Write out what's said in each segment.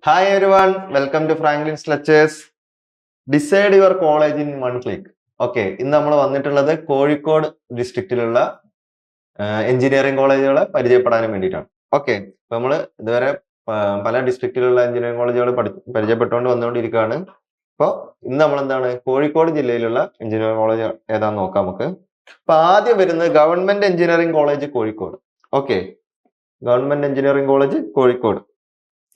Hi everyone, welcome to Franklin's Lectures. Decide your college in one click. Okay, ഇന്ന് നമ്മൾ വന്നിട്ടുള്ളത് Kozhikode ഡിസ്ട്രിക്റ്റിലുള്ള engineering കോളേജുകളെ പരിചയപ്പെടാനും വേണ്ടിയിട്ടാണ്. ഓക്കെ, അപ്പൊ നമ്മൾ ഇതുവരെ പല ഡിസ്ട്രിക്റ്റിലുള്ള എഞ്ചിനീയറിംഗ് കോളേജുകൾ പരിചയപ്പെട്ടുകൊണ്ട് വന്നുകൊണ്ടിരിക്കുകയാണ്. അപ്പോൾ ഇന്ന് നമ്മൾ എന്താണ് കോഴിക്കോട് ജില്ലയിലുള്ള എഞ്ചിനീയറിംഗ് കോളേജ് ഏതാന്ന് നോക്കാം നമുക്ക്. അപ്പൊ ആദ്യം വരുന്നത് government engineering college Kozhikode. Okay, government engineering college Kozhikode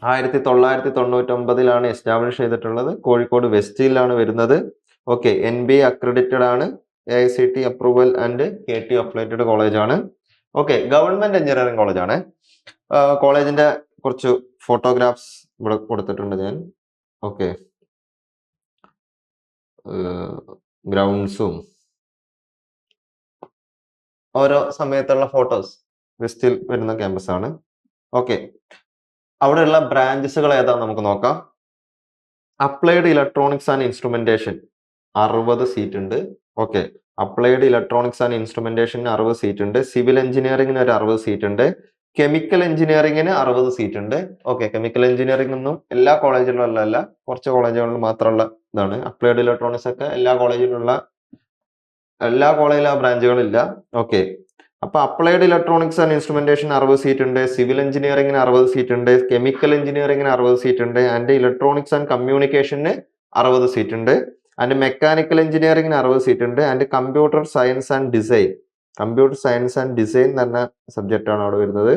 1999 establish ചെയ്തിട്ടുള്ളത്. കോഴിക്കോട് വെസ്റ്റിലാണ് വരുന്നത്. ഓക്കെ, NBA അക്രഡിറ്റഡ് ആണ്, AICT approval and KT affiliated college ആണ്. ഓക്കെ, ഗവൺമെന്റ് എഞ്ചിനീയറിംഗ് കോളേജ് ആണ്. കോളേജിന്റെ കുറച്ച് ഫോട്ടോഗ്രാഫ്സ് ഇവിടെ കൊടുത്തിട്ടുണ്ട് ഞാൻ. ഓക്കെ, ഗ്രൗണ്ട്സും ഓരോ സമയത്തുള്ള ഫോട്ടോസ് വെസ്റ്റിൽ വരുന്ന ക്യാമ്പസ് ആണ്. ഓക്കെ, അവിടെയുള്ള ബ്രാഞ്ചസുകൾ ഏതാന്ന് നമുക്ക് നോക്കാം. Applied electronics and instrumentation 60 seat ഉണ്ട്. ഓക്കെ, അപ്ലൈഡ് ഇലക്ട്രോണിക്സ് ആൻഡ് ഇൻസ്ട്രുമെന്റേഷന് 60 സീറ്റ് ഉണ്ട്. സിവിൽ എഞ്ചിനീയറിംഗിന് ഒരു 60 സീറ്റ് ഉണ്ട്. കെമിക്കൽ എഞ്ചിനീയറിംഗിന് 60 സീറ്റ് ഉണ്ട്. ഓക്കെ, കെമിക്കൽ എഞ്ചിനീയറിംഗ് ഒന്നും എല്ലാ കോളേജിലും അല്ല, കുറച്ച് കോളേജുകളിൽ മാത്രമുള്ള ഇതാണ്. അപ്ലൈഡ് ഇലക്ട്രോണിക്സ് ഒക്കെ എല്ലാ കോളേജിലും ആ ബ്രാഞ്ചുകളില്ല. ഓക്കെ, അപ്പൊ applied electronics and instrumentation 60 seat ഉണ്ട്. സിവിൽ എഞ്ചിനീയറിംഗിന് 60 സീറ്റ് ഉണ്ട്. കെമിക്കൽ എഞ്ചിനീയറിംഗിന് 60 സീറ്റ് ഉണ്ട്. And electronics and communication 60 seat ഉണ്ട്. ആൻഡ് മെക്കാനിക്കൽ എഞ്ചിനീയറിംഗിന് 60 സീറ്റ് ഉണ്ട്. And computer science and design എന്ന് പറഞ്ഞ സബ്ജക്റ്റ് ആണ് അവിടെ വരുന്നത്.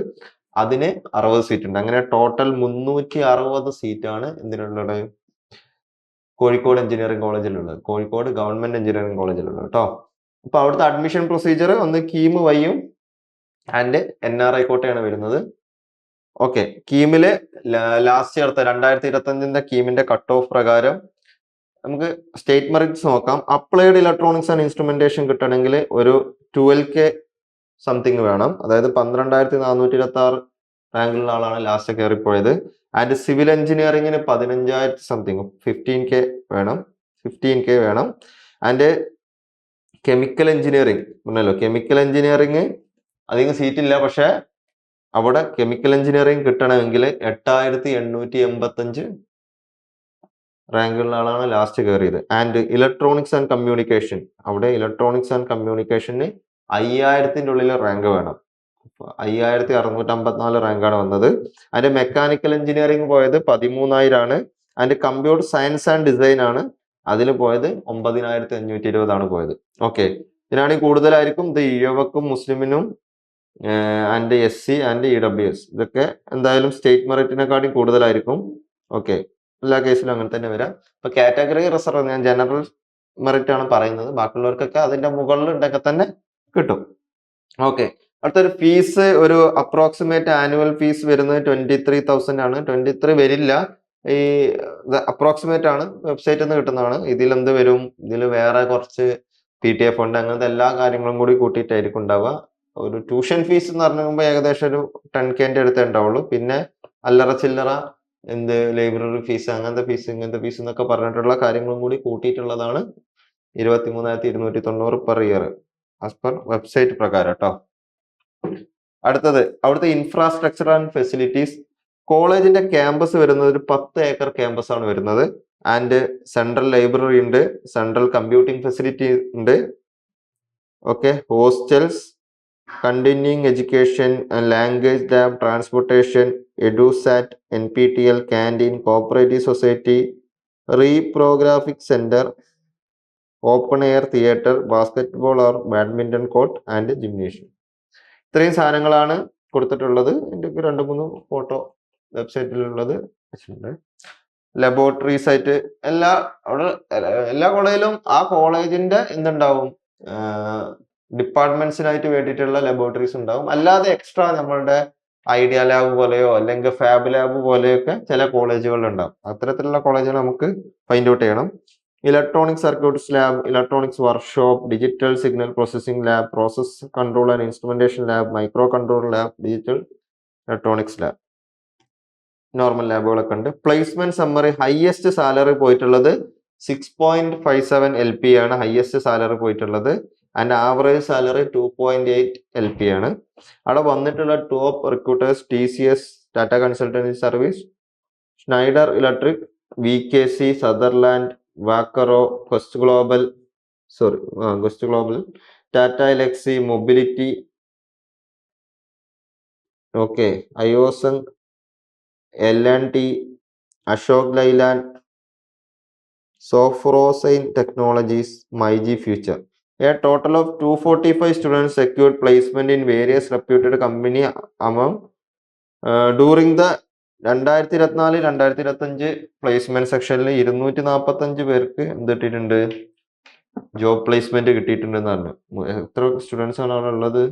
അതിന് 60 സീറ്റ് ഉണ്ട്. അങ്ങനെ ടോട്ടൽ 360 സീറ്റാണ് എന്തിനുള്ളത്? കോഴിക്കോട് എഞ്ചിനീയറിംഗ് കോളേജിലുള്ളത്, കോഴിക്കോട് ഗവൺമെന്റ് എഞ്ചിനീയറിംഗ് കോളേജിലുള്ളത് കേട്ടോ. അപ്പൊ അവിടുത്തെ അഡ്മിഷൻ പ്രൊസീജിയർ ഒന്ന് കീം വഴിയും ആൻഡ് NRI കോട്ടയാണ് വരുന്നത്. ഓക്കെ, കീമില് ലാസ്റ്റ് ചേർത്ത 2025 കീമിന്റെ കട്ട് ഓഫ് പ്രകാരം നമുക്ക് സ്റ്റേറ്റ് മെറിറ്റ്സ് നോക്കാം. അപ്ലൈഡ് ഇലക്ട്രോണിക്സ് ആൻഡ് ഇൻസ്ട്രുമെന്റേഷൻ കിട്ടണമെങ്കിൽ ഒരു 12K സംതിങ് വേണം. അതായത് 12,426 റാങ്കിലുള്ള ആളാണ് ലാസ്റ്റ് കയറിപ്പോയത്. ആൻഡ് സിവിൽ എഞ്ചിനീയറിംഗിന് 15,000 സംതിങ് 15K വേണം. ആൻഡ് കെമിക്കൽ എഞ്ചിനീയറിംഗ് പറഞ്ഞല്ലോ, കെമിക്കൽ എഞ്ചിനീയറിംഗ് അധികം സീറ്റ് ഇല്ല. പക്ഷെ അവിടെ കെമിക്കൽ എഞ്ചിനീയറിംഗ് കിട്ടണമെങ്കിൽ 8,885 റാങ്കുള്ള ആളാണ് ലാസ്റ്റ് കയറിയത്. ആൻഡ് ഇലക്ട്രോണിക്സ് ആൻഡ് കമ്മ്യൂണിക്കേഷൻ, അവിടെ ഇലക്ട്രോണിക്സ് ആൻഡ് കമ്മ്യൂണിക്കേഷന് 5,000 ഉള്ളിൽ റാങ്ക് വേണം. 5,654 റാങ്കാണ് വന്നത്. അതിന്റെ മെക്കാനിക്കൽ എഞ്ചിനീയറിംഗ് പോയത് 13,000 ആണ്. And computer science and design ആണ്, അതിൽ പോയത് 9,520 ആണ് പോയത്. ഓക്കെ, ഇതിനാണെങ്കിൽ കൂടുതലായിരിക്കും. ഇത് യുവക്കും മുസ്ലിമിനും ആൻഡ് SC ആൻഡ് EWS ഇതൊക്കെ എന്തായാലും സ്റ്റേറ്റ് മെറിറ്റിനെക്കാട്ടി കൂടുതലായിരിക്കും. ഓക്കെ, എല്ലാ കേസിലും അങ്ങനെ തന്നെ വരാം. ഇപ്പൊ കാറ്റഗറി റിസർവ്, ഞാൻ ജനറൽ മെറിറ്റ് ആണ് പറയുന്നത്. ബാക്കിയുള്ളവർക്കൊക്കെ അതിന്റെ മുകളിൽ ഉണ്ടെങ്കിൽ തന്നെ കിട്ടും. ഓക്കെ, അടുത്തൊരു ഫീസ്, ഒരു അപ്രോക്സിമേറ്റ് ആനുവൽ ഫീസ് വരുന്നത് 23,000 ആണ്. 23 വരില്ല, ഈ അപ്രോക്സിമേറ്റ് ആണ്, വെബ്സൈറ്റിൽ നിന്ന് കിട്ടുന്നതാണ്. ഇതിലെന്ത് വരും? ഇതിൽ വേറെ കുറച്ച് PTA ഫണ്ട് അങ്ങനത്തെ എല്ലാ കാര്യങ്ങളും കൂടി കൂട്ടിയിട്ടായിരിക്കും ഉണ്ടാവുക. ഒരു ട്യൂഷൻ ഫീസ് എന്ന് പറയുമ്പോൾ ഏകദേശം ഒരു 10K അടുത്തേ ഉണ്ടാവുള്ളൂ. പിന്നെ അല്ലറ ചില്ലറ ലൈബ്രറി ഫീസ്, അങ്ങനത്തെ ഫീസ്, ഇങ്ങനത്തെ ഫീസ് എന്നൊക്കെ പറഞ്ഞിട്ടുള്ള കാര്യങ്ങളും കൂടി കൂട്ടിയിട്ടുള്ളതാണ് 23,290 per year as per website പ്രകാരം കേട്ടോ. അടുത്തത് അവിടുത്തെ ഇൻഫ്രാസ്ട്രക്ചർ ആൻഡ് ഫെസിലിറ്റീസ്. കോളേജിന്റെ ക്യാമ്പസ് വരുന്നത് ഒരു 10 ഏക്കർ ക്യാമ്പസ് ആണ് വരുന്നത്. ആൻഡ് സെൻട്രൽ ലൈബ്രറി ഉണ്ട്, സെൻട്രൽ കമ്പ്യൂട്ടിംഗ് ഫെസിലിറ്റി ഉണ്ട്. Okay, hostels, continuing education, language lab, transportation, Edusat, NPTEL, canteen, cooperative society, reprographic centre, open air theatre, basketball or badminton court and gymnasium. ഇത്രയും സാധനങ്ങളാണ് കൊടുത്തിട്ടുള്ളത്. എൻ്റെ 2-3 photo വെബ്സൈറ്റിലുള്ളത് വെച്ചിട്ടുണ്ട്. Laboratories ആയിട്ട് എല്ലാ കോളേജിലും ആ കോളേജിന്റെ എന്തുണ്ടാവും, ഡിപ്പാർട്ട്മെന്റ്സിനായിട്ട് വേണ്ടിയിട്ടുള്ള ലബോറട്ടറീസ് ഉണ്ടാവും. അല്ലാതെ എക്സ്ട്രാ നമ്മളുടെ ഐഡിയ ലാബ് പോലെയോ അല്ലെങ്കിൽ ഫാബ് ലാബ് പോലെയൊക്കെ ചില കോളേജുകളിൽ ഉണ്ടാവും. അത്തരത്തിലുള്ള കോളേജുകൾ നമുക്ക് ഫൈൻഡ് ഔട്ട് ചെയ്യണം. Electronic circuits lab, electronics workshop, digital signal processing lab, process control and instrumentation lab, micro control lab, digital electronics lab, normal ലാബുകളൊക്കെ ഉണ്ട്. പ്ലേസ്മെന്റ് സമ്മറി, ഹയസ്റ്റ് സാലറി പോയിട്ടുള്ളത് 6.57 LP ആണ് ഹയസ്റ്റ് സാലറി പോയിട്ടുള്ളത്. ആൻഡ് ആവറേജ് സാലറി 2.8 LP ആണ്. അവിടെ വന്നിട്ടുള്ള top recruiters TCS, Tata consultancy service, Schneider Electric, VKC, Sutherland, Vaccaro, Quest Global, Tata Elxsi, Mobility, okay, Iosung, L&T, Ashok Leyland, Sofrosyne Technologies, MyG Future. A total of 245 students secured placement in various reputed company among during the 2024-2025 placement സെക്ഷനിൽ 245 പേർക്ക് എന്ത് കിട്ടിയിട്ടുണ്ട്, job placement കിട്ടിയിട്ടുണ്ടെന്ന് പറഞ്ഞു. എത്ര students ആണ് അവിടെ ഉള്ളത്?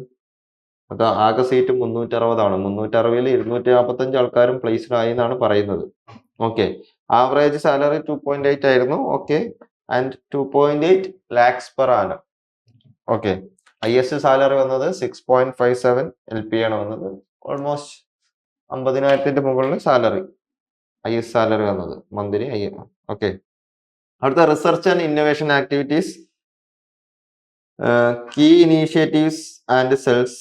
അത് ആകെ സീറ്റ് 360 ആണ്. 360-ൽ 245 ആൾക്കാരും പ്ലേസ്ഡ് ആയി എന്നാണ് പറയുന്നത്. ഓക്കെ, ആവറേജ് സാലറി 2.8 ആയിരുന്നു. Okay, and 2.8 lakhs per annum. Okay, highest salary വന്നത് 6.57 LP ആണ് വന്നത്. ഓൾമോസ്റ്റ് 50,000 മുകളിൽ സാലറി, ഹയസ്റ്റ് സാലറി വന്നത് മന്ത്ലി. ഓക്കെ, അടുത്ത research and innovation activities, key initiatives and cells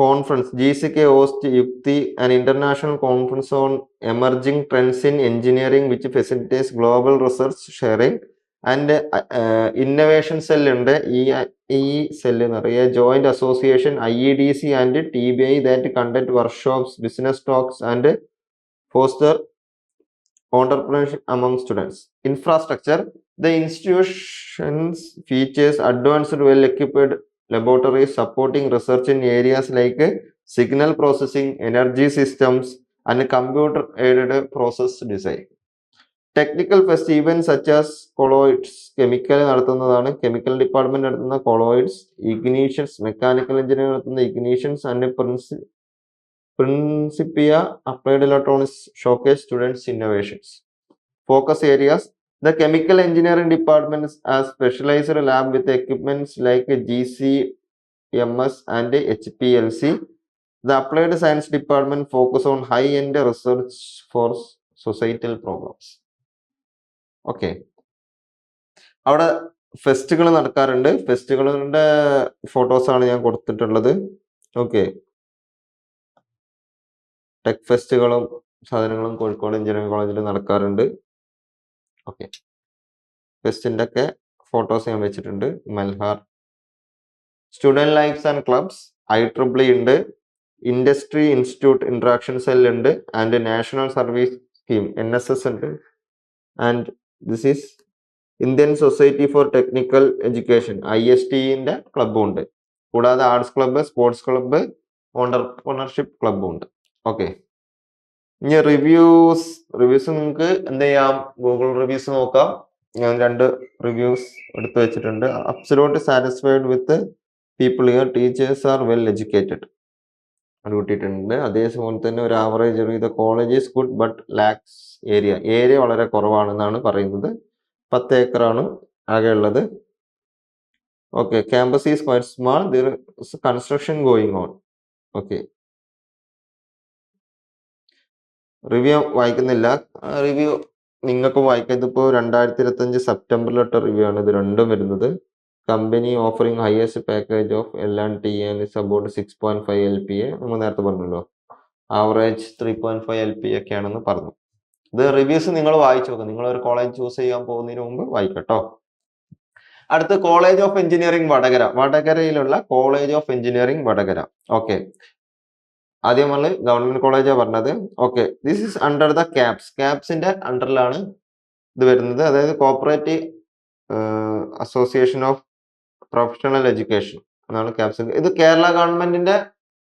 conference. GCK host Yukti, an international conference on emerging trends in engineering which facilitates global research sharing and innovation cell ഉണ്ട്. ഈ cell എന്ന് പറയുക joint association IEDC and TBI that conduct workshops, business talks and foster entrepreneurship among students. Infrastructure, the institutions features advanced well-equipped laboratories supporting research in areas like signal processing, energy systems and computer-aided process design. Technical fest events such as colloids, chemical നടത്തുന്നതാണ്, chemical department നടത്തുന്ന colloids, ignitions, mechanical engineering നടത്തുന്ന ignitions and Principia Applied Electronics showcase students' innovations. Focus areas, the chemical engineering department has specialized lab with equipments like GCMS and HPLC. The applied science department focus on high-end research for societal problems. Okay, അവിടെ ഫെസ്റ്റുകൾ നടക്കാറുണ്ട്. ഫെസ്റ്റുകളുടെ ഫോട്ടോസാണ് ഞാൻ കൊടുത്തിട്ടുള്ളത്. Okay, tech ഫെസ്റ്റുകളും സാധനങ്ങളും Kozhikode engineering കോളേജിൽ നടക്കാറുണ്ട്. Okay, ഫെസ്റ്റിൻ്റെ ഒക്കെ photos ഞാൻ വെച്ചിട്ടുണ്ട്. Malhar, student lifes and clubs, IEEE ഉണ്ട്, ഇൻഡസ്ട്രി ഇൻസ്റ്റിറ്റ്യൂട്ട് ഇൻട്രാക്ഷൻ സെൽ ഉണ്ട്, and national service scheme NSS ഉണ്ട്, and this is Indian society for technical education IST-ന്റെ ക്ലബും ഉണ്ട്. കൂടാതെ arts club, sports club, entrepreneurship ക്ലബ്ബും ഉണ്ട്. ഓക്കെ, ഇനി റിവ്യൂസ് നിങ്ങൾക്ക് എന്ത് ചെയ്യാം, ഗൂഗിൾ റിവ്യൂസ് നോക്കാം. ഞാൻ 2 റിവ്യൂസ് എടുത്തു വെച്ചിട്ടുണ്ട്. Absolute satisfied with people here, teachers are well educated അത് കൂട്ടിയിട്ടുണ്ട്. അതേപോലെ തന്നെ ഒരു average review, the college is good but lakhs area വളരെ കുറവാണെന്നാണ് പറയുന്നത്. 10 ഏക്കറാണ് ആകെ ഉള്ളത്. Okay, campus is quite small, there is construction going on. Okay, review വായിക്കുന്നില്ല. റിവ്യൂ നിങ്ങൾക്ക് വായിക്കാം. ഇതിപ്പോൾ 2025 സെപ്റ്റംബറിലിട്ട റിവ്യൂ ആണ് ഇത് രണ്ടും വരുന്നത്. Company offering highest package of L&T and is about 6.5 LPA. നമ്മൾ നേരത്തെ പറഞ്ഞല്ലോ, ആവറേജ് 3.5 LPA ഒക്കെ ആണെന്ന് പറഞ്ഞു. ഇത് റിവ്യൂസ് നിങ്ങൾ വായിച്ചു നോക്കുക. നിങ്ങൾ ഒരു കോളേജ് ചൂസ് ചെയ്യാൻ പോകുന്നതിന് മുമ്പ് വായിക്കട്ടോ. അടുത്ത് കോളേജ് ഓഫ് എഞ്ചിനീയറിംഗ് വടകര, വടകരയിലുള്ള college of engineering Vadakara. Okay, ആദ്യം നമ്മൾ ഗവൺമെന്റ് കോളേജാണ് പറഞ്ഞത്. Okay, this is under the ക്യാപ്സിന്റെ അണ്ടറിലാണ് ഇത് വരുന്നത്. അതായത് cooperative association of professional education എന്നാണ് ക്യാപ്സ്. ഇത് കേരള ഗവൺമെന്റിന്റെ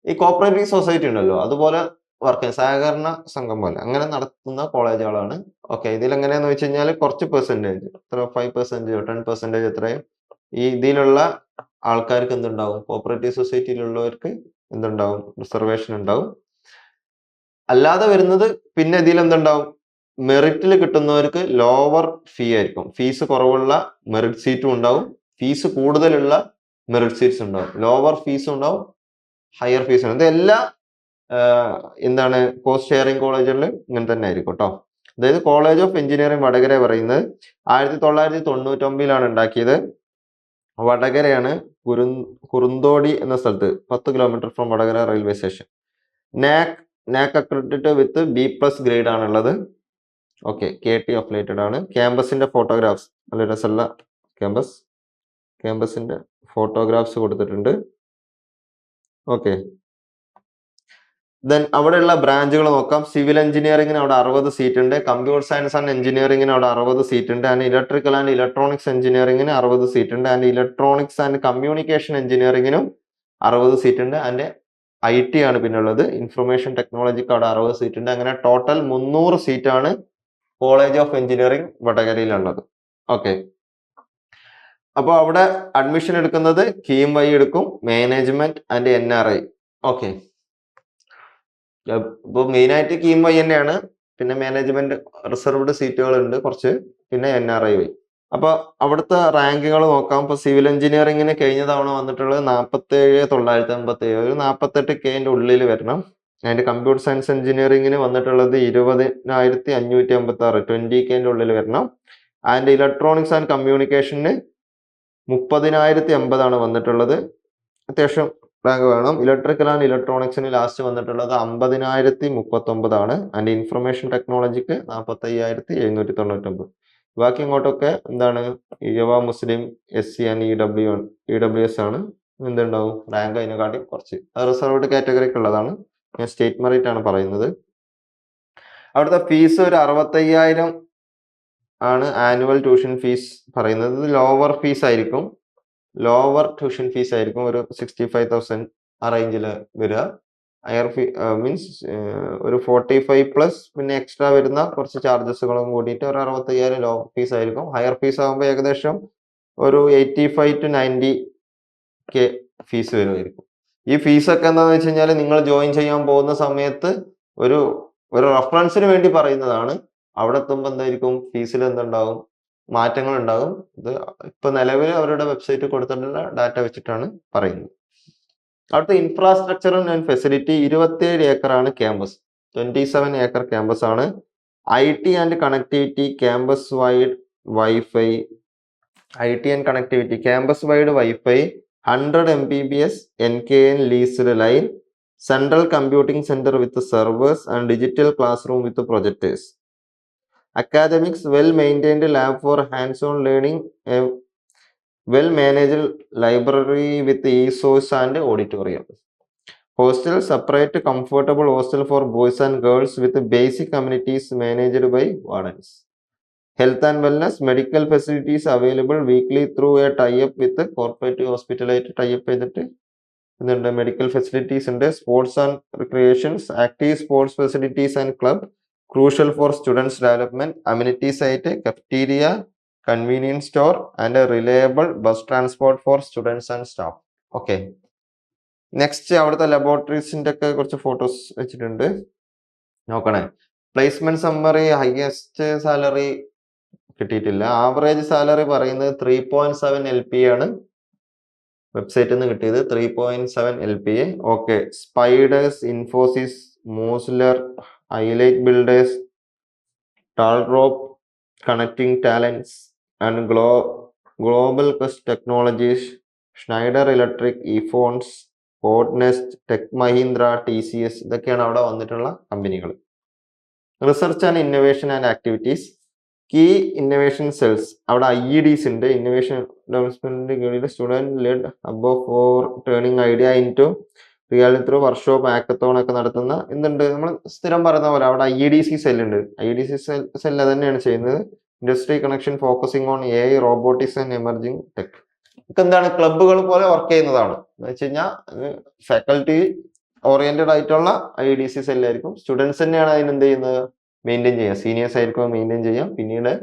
ഈ കോപ്പറേറ്റീവ് സൊസൈറ്റി ഉണ്ടല്ലോ, അതുപോലെ വർക്ക് സഹകരണ സംഘം പോലെ അങ്ങനെ നടത്തുന്ന കോളേജുകളാണ്. ഓക്കെ, ഇതിൽ എങ്ങനെയാന്ന് വെച്ച് കഴിഞ്ഞാൽ കുറച്ച് പെർസെന്റേജ്, എത്ര 5%, 10% എത്രയും ഈ ഇതിലുള്ള ആൾക്കാർക്ക് എന്തുണ്ടാവും, കോപ്പറേറ്റീവ് സൊസൈറ്റിയിലുള്ളവർക്ക് എന്തുണ്ടാവും, റിസർവേഷൻ ഉണ്ടാവും. അല്ലാതെ വരുന്നത് പിന്നെ ഇതിൽ എന്തുണ്ടാവും, മെറിറ്റിൽ കിട്ടുന്നവർക്ക് ലോവർ ഫീ ആയിരിക്കും. ഫീസ് കുറവുള്ള മെറിറ്റ് സീറ്റും ഉണ്ടാവും, ഫീസ് കൂടുതലുള്ള മെറിറ്റ് സീറ്റ്സ് ഉണ്ടാവും, ലോവർ ഫീസും ഉണ്ടാവും, ഹയർ ഫീസ് ഉണ്ടാവും. ഇതെല്ലാം എന്താണ് കോസ്റ്റ് ഷെയറിംഗ് കോളേജുകളിൽ ഇങ്ങനെ തന്നെ ആയിരിക്കും കേട്ടോ. അതായത് കോളേജ് ഓഫ് എഞ്ചിനീയറിംഗ് വടകര പറയുന്നത് 1999 ഉണ്ടാക്കിയത്. വടകരയാണ്, കുറുന്തോടി എന്ന സ്ഥലത്ത് 10 kilometre from Vadakara railway station. NAAC accredited with B+ grade ആണുള്ളത്. ഓക്കെ, KT അഫിലിയേറ്റഡ് ആണ്. ക്യാമ്പസിന്റെ ഫോട്ടോഗ്രാഫ്സ്, നല്ല രസമുള്ള ക്യാമ്പസിന്റെ ഫോട്ടോഗ്രാഫ്സ് കൊടുത്തിട്ടുണ്ട്. ഓക്കെ, ദെൻ അവിടെയുള്ള ബ്രാഞ്ചുകൾ നോക്കാം. സിവിൽ എഞ്ചിനീയറിംഗിന് അവിടെ 60 സീറ്റ് ഉണ്ട്. കമ്പ്യൂട്ടർ സയൻസ് ആൻഡ് എഞ്ചിനീയറിംഗിന് അവിടെ 60 സീറ്റ് ഉണ്ട്. ആൻഡ് ഇലക്ട്രിക്കൽ ആൻഡ് ഇലക്ട്രോണിക്സ് എഞ്ചിനീയറിംഗിന് 60 സീറ്റ് ഉണ്ട്. ആൻഡ് ഇലക്ട്രോണിക്സ് ആൻഡ് കമ്മ്യൂണിക്കേഷൻ എഞ്ചിനീയറിംഗിനും 60 സീറ്റ് ഉണ്ട്. ആൻഡ് IT ആണ് പിന്നുള്ളത്. ഇൻഫർമേഷൻ ടെക്നോളജിക്ക് അവിടെ 60 സീറ്റ് ഉണ്ട്. അങ്ങനെ ടോട്ടൽ 300 സീറ്റാണ് കോളേജ് ഓഫ് എഞ്ചിനീയറിംഗ് വടകരയിലുള്ളത്. ഓക്കെ, അപ്പോൾ അവിടെ അഡ്മിഷൻ എടുക്കുന്നത് കീം വഴി എടുക്കും, മാനേജ്മെന്റ് ആൻഡ് NRI. ഓക്കെ, ഇപ്പോൾ മെയിനായിട്ട് കീം വഴി തന്നെയാണ്. പിന്നെ മാനേജ്മെന്റ് റിസർവ്ഡ് സീറ്റുകൾ ഉണ്ട് കുറച്ച്, പിന്നെ NRI വഴി. അപ്പൊ അവിടുത്തെ റാങ്കുകൾ നോക്കാം. ഇപ്പൊ സിവിൽ എഞ്ചിനീയറിംഗിന് കഴിഞ്ഞ തവണ വന്നിട്ടുള്ളത് 47,957, ഒരു 48K ഉള്ളിൽ വരണം. അതിന്റെ കമ്പ്യൂട്ടർ സയൻസ് എഞ്ചിനീയറിംഗിന് വന്നിട്ടുള്ളത് 20,556, 20K ഉള്ളിൽ വരണം. ആൻഡ് ഇലക്ട്രോണിക്സ് ആൻഡ് കമ്മ്യൂണിക്കേഷന് 30,080 ആണ് വന്നിട്ടുള്ളത്. അത്യാവശ്യം റാങ്ക് വേണം. ഇലക്ട്രിക്കൽ ആൻഡ് ഇലക്ട്രോണിക്സിന് ലാസ്റ്റ് വന്നിട്ടുള്ളത് 50,039 ആണ്. ആൻഡ് ഇൻഫർമേഷൻ ടെക്നോളജിക്ക് 45,799. ബാക്കി ഇങ്ങോട്ടൊക്കെ എന്താണ്, യുവ മുസ്ലിം, SC ആൻഡ് EWS ആണ്. എന്തുണ്ടാവും റാങ്ക് അതിനെക്കാട്ടി കുറച്ച്. അത് റിസർവ്ഡ് കാറ്റഗറിക്ക് ഉള്ളതാണ്. ഞാൻ സ്റ്റേറ്റ് മെറിറ്റ് ആണ് പറയുന്നത്. അവിടുത്തെ ഫീസ് ഒരു 65,000 ആണ് ആനുവൽ ട്യൂഷൻ ഫീസ് പറയുന്നത്. ലോവർ ഫീസ് ആയിരിക്കും, ലോവർ ട്യൂഷൻ ഫീസ് ആയിരിക്കും, ഒരു 65,000 ആ റേഞ്ചിൽ വരിക. ഹയർ ഫീ മീൻസ് ഒരു 45+ പിന്നെ എക്സ്ട്രാ വരുന്ന കുറച്ച് ചാർജസുകളും കൂടിയിട്ട് ഒരു 65,000 ലോവർ ഫീസ് ആയിരിക്കും. ഹയർ ഫീസ് ആകുമ്പോൾ ഏകദേശം ഒരു 85 to 90K ഫീസ് വരുമായിരിക്കും. ഈ ഫീസൊക്കെ എന്താണെന്ന് വെച്ച് കഴിഞ്ഞാൽ നിങ്ങൾ ജോയിൻ ചെയ്യാൻ പോകുന്ന സമയത്ത് ഒരു റെഫറൻസിന് വേണ്ടി പറയുന്നതാണ്. അവിടെ എത്തുമ്പോൾ എന്തായിരിക്കും ഫീസിൽ എന്തുണ്ടാവും, മാറ്റങ്ങൾ ഉണ്ടാകും. ഇത് ഇപ്പൊ നിലവിൽ അവരുടെ വെബ്സൈറ്റ് കൊടുത്തിട്ടുള്ള ഡാറ്റ വെച്ചിട്ടാണ് പറയുന്നത്. അവിടുത്തെ ഇൻഫ്രാസ്ട്രക്ചർ ആൻഡ് ഫെസിലിറ്റി 27 ഏക്കറാണ് ക്യാമ്പസ്, 27 ഏക്കർ ക്യാമ്പസ് ആണ്. IT and connectivity, campus wide wifi, IT and connectivity, campus wide wifi, 100 Mbps NKN leased line, central computing centre with servers and digital classroom with projectors. Academics, well-maintained lab for hands-on learning, a well-managed library with e-source and auditorium. Hostel, separate comfortable hostel for boys and girls with basic amenities managed by wardens. Health and wellness, medical facilities available weekly through a tie-up with the corporate hospital. Tie-up ചെയ്തിട്ട് എന്തുണ്ട്, medical facilities ഉണ്ട്. Sports and റിക്രിയേഷൻസ്, active sports facilities and club, crucial for students development, amenities ആയിട്ട് cafeteria, convenience store and a reliable bus transport for students and staff. Okay, next അവിടുത്തെ ലബോറട്ടറീസിന്റെ ഒക്കെ കുറച്ച് photos വെച്ചിട്ടുണ്ട്, നോക്കണേ. പ്ലേസ്മെന്റ് സമ്മറി, ഹയസ്റ്റ് സാലറി കിട്ടിയിട്ടില്ല. Average salary പറയുന്നത് 3.7 LPA ആണ് വെബ്സൈറ്റിൽ നിന്ന് കിട്ടിയത്, 3.7 LPA. Okay, Spiders, Infosys, Mosler, highlight builders, Talrop, connecting talents and global quest technologies, Schneider Electric, ഇഫോൺസ്, കോഡ്നെസ്റ്റ്, ടെക് മഹീന്ദ്ര, TCS, ഇതൊക്കെയാണ് അവിടെ വന്നിട്ടുള്ള കമ്പനികൾ. Research and innovation and activities, key innovation cells, അവിടെ IEDs ഉണ്ട്. ഇന്നോവേഷൻ ഡെവലപ്മെന്റിന്റെ കീഴിൽ student led hub four turning idea into reality through workshop, hackathon ഒക്കെ നടത്തുന്ന എന്തുണ്ട്, നമ്മൾ സ്ഥിരം പറയുന്ന പോലെ അവിടെ IEDC സെൽ ഉണ്ട്. IEDC സെല്ല് തന്നെയാണ് ചെയ്യുന്നത്. Industry connection, focusing on AI, robotics and emerging tech. ഒക്കെ എന്താണ്, ക്ലബ്ബുകൾ പോലെ വർക്ക് ചെയ്യുന്നതാണ്. എന്ന് വെച്ച് കഴിഞ്ഞാൽ ഫാക്കൽറ്റി ഓറിയന്റഡ് ആയിട്ടുള്ള IEDC സെല്ലായിരിക്കും. സ്റ്റുഡൻസ് തന്നെയാണ് അതിനെന്ത് ചെയ്യുന്നത്, മെയിൻറ്റെയിൻ ചെയ്യുക. സീനിയേഴ്സ് ആയിരിക്കും മെയിൻറ്റെയിൻ ചെയ്യാം. പിന്നീട്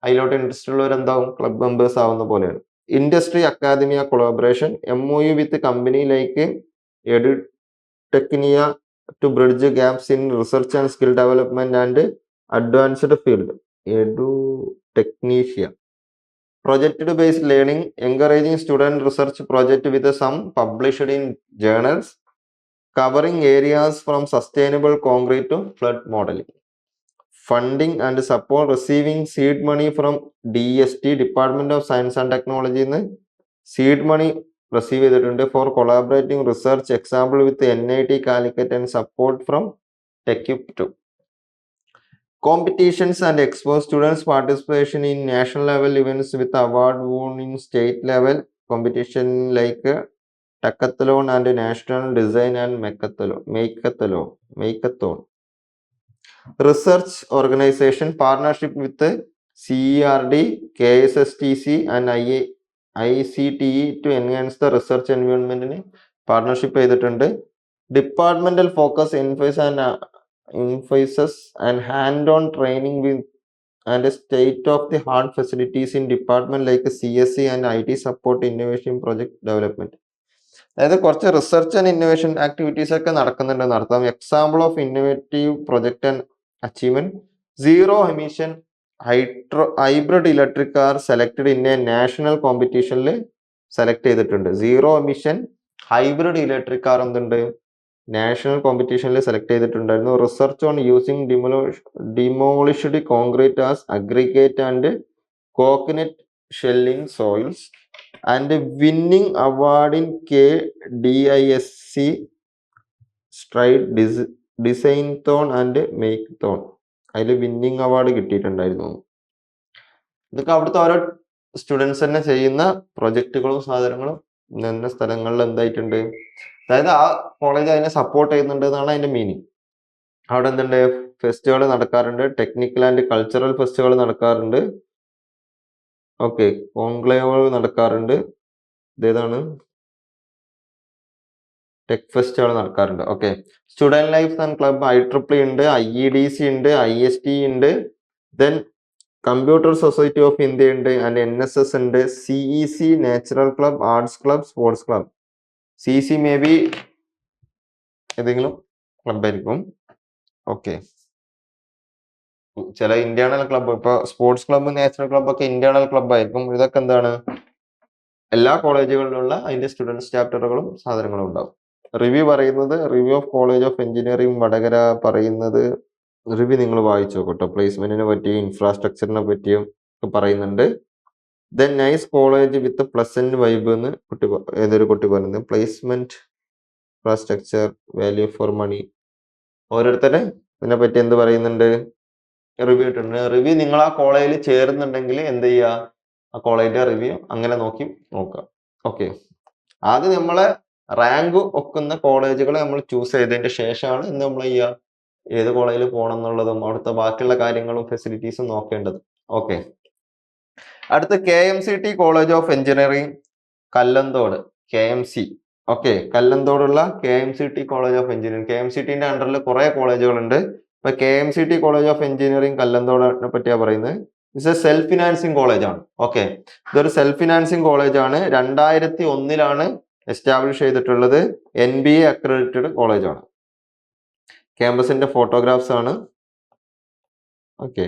അതിലോട്ട് ഇൻട്രസ്റ്റ് ഉള്ളവർ എന്താവും, ക്ലബ് മെമ്പേഴ്സ് ആവുന്ന പോലെയാണ്. Industry academia collaboration, MOU with company like Edutechnia to bridge gaps in research and skill development and advanced field, Edutechnia. Project based learning, encouraging student research project with some published in journals, covering areas from sustainable concrete to flood modelling. Funding and support, receiving seed money from DST, department of science and ടെക്നോളജിന്ന് seed money receive ചെയ്തിട്ടുണ്ട് for collaborating research example with NIT Calicut and support from TEQIP two. Competitions and expose students' participation in national level events with award won in state level competition like Takathlon and National Design and Makeathon. Research organization partnership with CERD, KSSTC and ICTE to enhance the research environment in partnership ചെയ്തിട്ടുണ്ട്. Departmental focus emphasis and hand-on training with and state-of-the-art facilities in department like CSE and IT support innovation project development. അതായത് കുറച്ച് research and innovation activities ഒക്കെ നടക്കുന്നുണ്ടെന്ന് അർത്ഥം. Example of innovative project and achievement zero emission hybrid electric car selected in a national കോമ്പറ്റീഷനിൽ select ചെയ്തിട്ടുണ്ട്. Zero emission hybrid electric car എന്തുണ്ട് national കോമ്പറ്റീഷനിൽ select ചെയ്തിട്ടുണ്ടായിരുന്നു. Research on using demolished concrete as aggregate and coconut shelling soils and winning award in KDISC stride designathon and makeathon. അതിൽ winning award കിട്ടിയിട്ടുണ്ടായിരുന്നു. ഇതൊക്കെ അവിടുത്തെ ഓരോ students തന്നെ ചെയ്യുന്ന പ്രൊജക്റ്റുകളും സാധനങ്ങളും ഇന്ന സ്ഥലങ്ങളിൽ എന്തായിട്ടുണ്ട്, അതായത് ആ കോളേജ് അതിനെ സപ്പോർട്ട് ചെയ്യുന്നുണ്ട് എന്നാണ് അതിന്റെ മീനിങ്. അവിടെ എന്തുണ്ട്, ഫെസ്റ്റുകൾ നടക്കാറുണ്ട്, ടെക്നിക്കൽ ആൻഡ് കൾച്ചറൽ ഫെസ്റ്റുകൾ നടക്കാറുണ്ട്, ഓക്കെ, കോൺക്ലേവുകൾ നടക്കാറുണ്ട്, ഇതേതാണ് ടെക് ഫെസ്റ്റുകൾ നടക്കാറുണ്ട്. Okay, student life and club IEEE ഉണ്ട്, IEDC ഉണ്ട്, IST ഉണ്ട്, then computer society of India ഉണ്ട്, ആൻഡ് NSS ഉണ്ട്, CEC natural club, arts club, sports club. CC may be ഏതെങ്കിലും ക്ലബ് ആയിരിക്കും. ഓക്കെ, ചില ഇന്റേണൽ ക്ലബ്, ഇപ്പൊ സ്പോർട്സ് ക്ലബ്, നാച്ചുറൽ ക്ലബ് ഒക്കെ ഇന്റേണൽ ക്ലബ് ആയിരിക്കും. ഇതൊക്കെ എന്താണ് എല്ലാ കോളേജുകളിലുള്ള അതിന്റെ സ്റ്റുഡൻസ് ചാപ്റ്ററുകളും സാധനങ്ങളും ഉണ്ടാവും. റിവ്യൂ പറയുന്നത് review of college of engineering Vadakara പറയുന്നത് റിവ്യൂ നിങ്ങൾ വായിച്ചു നോക്കട്ടോ. പ്ലേസ്മെന്റിനെ പറ്റിയും ഇൻഫ്രാസ്ട്രക്ചറിനെ പറ്റിയും ഒക്കെ പറയുന്നുണ്ട്. Then nice college with pleasant vibe എന്ന് ഏതൊരു കുട്ടി പറയുന്നത്. Placement, infrastructure, value for money, ഓരോരുത്തരെ ഇതിനെ പറ്റി എന്ത് പറയുന്നുണ്ട്, റിവ്യൂ ഇട്ടുണ്ട്. റിവ്യൂ നിങ്ങൾ ആ കോളേജിൽ ചേരുന്നുണ്ടെങ്കിൽ എന്ത് ചെയ്യുക, ആ കോളേജിന്റെ റിവ്യൂ അങ്ങനെ നോക്കുക. ഓക്കെ, ആദ്യം നമ്മളെ റാങ്ക് ഒക്കുന്ന കോളേജുകളെ നമ്മൾ ചൂസ് ചെയ്തതിന്റെ ശേഷമാണ് ഇന്ന് നമ്മൾ ചെയ്യുക ഏത് കോളേജിൽ പോകണം എന്നുള്ളതും അവിടുത്തെ ബാക്കിയുള്ള കാര്യങ്ങളും ഫെസിലിറ്റീസും നോക്കേണ്ടത്. ഓക്കെ, അടുത്ത KMCT college of engineering Kallanthode, KMC. Okay, കല്ലന്തോടുള്ള KMCT കോളേജ് ഓഫ് എഞ്ചിനീയറിംഗ്. KMCTന്റെ അണ്ടറിൽ കുറെ കോളേജുകളുണ്ട്. ഇപ്പൊ KMCT കോളേജ് ഓഫ് എഞ്ചിനീയറിംഗ് കല്ലന്തോടിനെ പറ്റിയാ പറയുന്നത്. It's a self financing college ആണ്. ഓക്കെ, ഇതൊരു സെൽഫ് ഫിനാൻസിങ് കോളേജ് ആണ്. 2001 എസ്റ്റാബ്ലിഷ് ചെയ്തിട്ടുള്ളത്. NBA അക്രഡിറ്റഡ് കോളേജ് ആണ്. ക്യാമ്പസിന്റെ ഫോട്ടോഗ്രാഫ്സ് ആണ്. ഓക്കെ,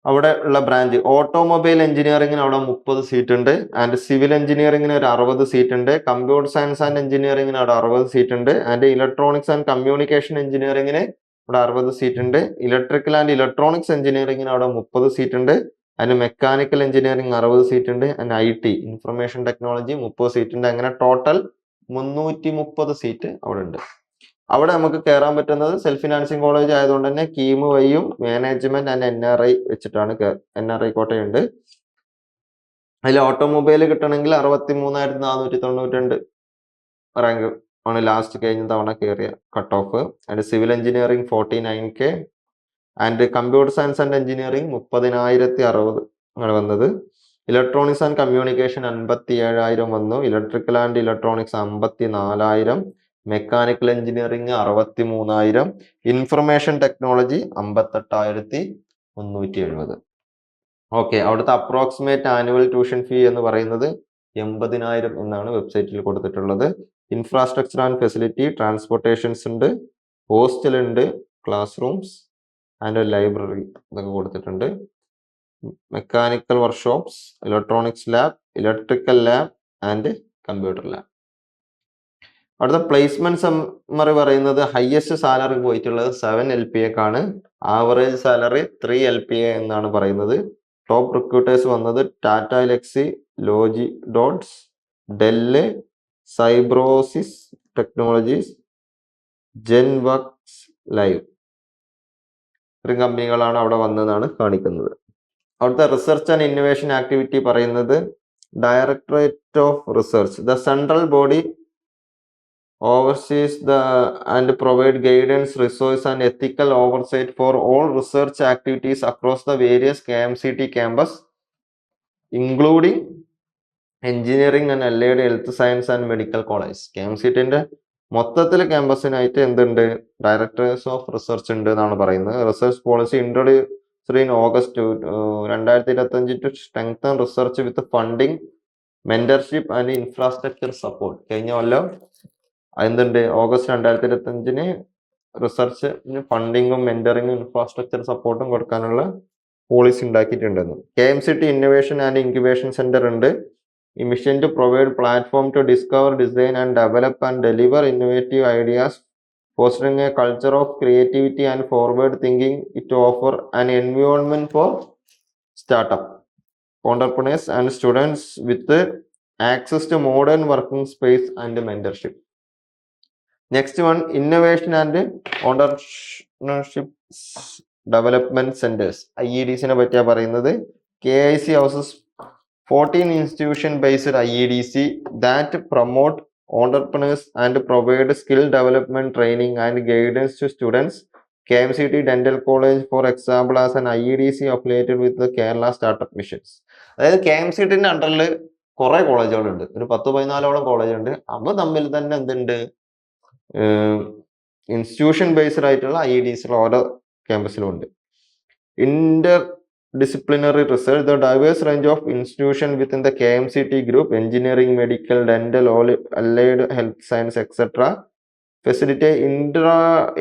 അവിടെ ഉള്ള ബ്രാഞ്ച് ഓട്ടോമൊബൈൽ എഞ്ചിനീയറിംഗിന് അവിടെ 30 സീറ്റ് ഉണ്ട്, ആൻഡ് സിവിൽ എഞ്ചിനീയറിംഗിന് ഒരു 60 സീറ്റ് ഉണ്ട്, കമ്പ്യൂട്ടർ സയൻസ് ആൻഡ് എഞ്ചിനീയറിംഗിന് അവിടെ 60 സീറ്റ് ഉണ്ട്, ആൻഡ് ഇലക്ട്രോണിക്സ് ആൻഡ് കമ്മ്യൂണിക്കേഷൻ എഞ്ചിനീയറിംഗിന് അവിടെ 60 സീറ്റ് ഉണ്ട്, ഇലക്ട്രിക്കൽ ആൻഡ് ഇലക്ട്രോണിക്സ് എഞ്ചിനീയറിംഗിന് അവിടെ 30 സീറ്റ് ഉണ്ട്, ആൻഡ് മെക്കാനിക്കൽ എഞ്ചിനീയറിംഗ് 60 സീറ്റ് ഉണ്ട്, and IT information technology 30 seat ഉണ്ട്. അങ്ങനെ ടോട്ടൽ 330 സീറ്റ് അവിടെ ഉണ്ട്. അവിടെ നമുക്ക് കയറാൻ പറ്റുന്നത് സെൽഫ് ഫിനാൻസിങ് കോളേജ് ആയതുകൊണ്ട് തന്നെ കീം വഴിയും മാനേജ്മെന്റ് ആൻഡ് NRI വെച്ചിട്ടാണ്. NRI കോട്ടയുണ്ട്. അതിൽ ഓട്ടോമൊബൈൽ കിട്ടണമെങ്കിൽ 63,492 റാങ്ക് ആണ് ലാസ്റ്റ് കഴിഞ്ഞ തവണ കയറിയ cut off. And civil engineering 49K, and computer science and engineering 30,060 ആണ് വന്നത്. ഇലക്ട്രോണിക്സ് ആൻഡ് കമ്മ്യൂണിക്കേഷൻ 57,000 വന്നു. Electrical and electronics 54,000, mechanical engineering 63,000, information technology 58,370. Okay, അവിടുത്തെ അപ്രോക്സിമേറ്റ് ആനുവൽ ട്യൂഷൻ ഫീ എന്ന് പറയുന്നത് 80,000 എന്നാണ് വെബ്സൈറ്റിൽ കൊടുത്തിട്ടുള്ളത്. ഇൻഫ്രാസ്ട്രക്ചർ ആൻഡ് ഫെസിലിറ്റി, ട്രാൻസ്പോർട്ടേഷൻസ് ഉണ്ട്, ഹോസ്റ്റൽ ഉണ്ട്, ക്ലാസ് റൂംസ് ആൻഡ് ലൈബ്രറി ഇതൊക്കെ കൊടുത്തിട്ടുണ്ട്. Mechanical workshops, electronics lab, electrical lab and computer lab. അടുത്ത പ്ലേസ്മെന്റ് സമ്മറി പറയുന്നത് ഹയസ്റ്റ് സാലറി പോയിട്ടുള്ളത് 7 LPA ആണ്. ആവറേജ് സാലറി 3 LPA എന്നാണ് പറയുന്നത്. ടോപ്പ് റിക്രൂട്ടേഴ്സ് വന്നത് Tata Elxsi, Logidots, Dell, Cybrosys technologies, ജെൻവക്സ് ലൈവ്, ഇത്രയും കമ്പനികളാണ് അവിടെ വന്നതെന്നാണ് കാണിക്കുന്നത്. അവിടുത്തെ റിസർച്ച് ആൻഡ് ഇന്നോവേഷൻ ആക്ടിവിറ്റി പറയുന്നത് directorate of research, the central body oversees and provide guidance, resource and ethical oversight for all research activities across the various KMCT campus, including engineering and allied health science and medical college. KMCTന്റെ മൊത്തത്തിൽ ക്യാമ്പസിനായിട്ട് എന്തുണ്ട്? Directors of research ഉണ്ട് എന്നാണ് പറയുന്നത്. Research policy introduced in August 2025 to strengthen research with funding, mentorship and infrastructure support. കഴിഞ്ഞ കൊല്ലം എന്തുണ്ട്? ഓഗസ്റ്റ് 2025 റിസർച്ചിന് ഫണ്ടിങ്ങും മെന്ററിങ്ങും ഇൻഫ്രാസ്ട്രക്ചർ സപ്പോർട്ടും കൊടുക്കാനുള്ള പോളിസി ഉണ്ടാക്കിയിട്ടുണ്ടെന്ന്. KMCT innovation and incubation centre ഉണ്ട്. ഈ mission to provide platform to discover, design and develop and deliver innovative ideas, fostering a culture of creativity and forward thinking. It offer an environment for startup entrepreneurs and students with access to modern working space and mentorship. Next one, innovation and entrepreneurship development centres, IEDCനെ പറ്റിയാണ് പറയുന്നത്. KIC houses 14 institution based IEDC that promote entrepreneurs and provide skill development training and guidance to students. KMCT Dental College, for example, as an IEDC affiliated with the Kerala Startup Missions. അതായത് KMCTന്റെ അണ്ടറിൽ കുറെ കോളേജുകളുണ്ട്, ഒരു 10-14ഓളം college ഉണ്ട്. അവ തമ്മിൽ തന്നെ എന്തുണ്ട്? Institution based ആയിട്ടുള്ള IEDC ഓരോ ക്യാമ്പസിലും ഉണ്ട്. Interdisciplinary research, the diverse range of institution within the KMCT group, engineering, medical, dental, allied health science, etc., facilitate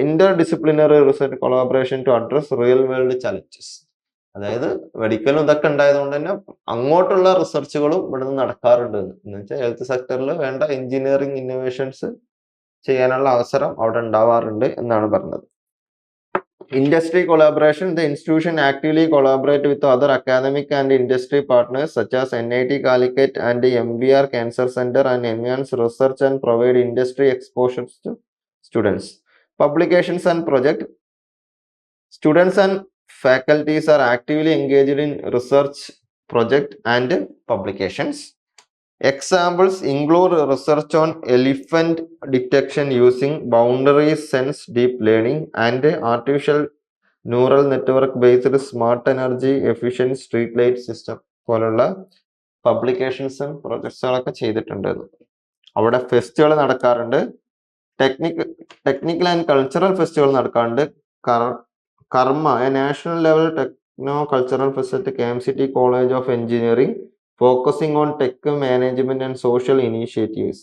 interdisciplinary research collaboration to address real world challenges. അതായത് മെഡിക്കലും ഇതൊക്കെ ഉണ്ടായതുകൊണ്ട് തന്നെ അങ്ങോട്ടുള്ള റിസർച്ചുകളും ഇവിടെ നിന്ന് നടക്കാറുണ്ട്. എന്ന് വെച്ചാൽ ഹെൽത്ത് സെക്ടറിൽ വേണ്ട എഞ്ചിനീയറിംഗ് ഇന്നോവേഷൻസ് ചെയ്യാനുള്ള അവസരം അവിടെ ഉണ്ടാവാറുണ്ട് എന്നാണ് പറഞ്ഞത്. Industry collaboration, the institution actively collaborate with other academic and industry partners such as NIT Calicut and the MBR Cancer Center and enhance research and provide industry exposures to students. Publications and project, students and faculties are actively engaged in research project and publications. Examples include research on elephant detection using boundary sense deep learning and artificial neural network based smart energy efficient street light system പോലുള്ള പബ്ലിക്കേഷൻസും പ്രൊജക്ട്സുകളൊക്കെ ചെയ്തിട്ടുണ്ട്. അവിടെ ഫെസ്റ്റുകൾ നടക്കാറുണ്ട്, technical and cultural ഫെസ്റ്റുകൾ നടക്കാറുണ്ട്. കർമ്മ, A national level techno cultural fest at KMCT college of engineering, focusing on tech management and social initiatives.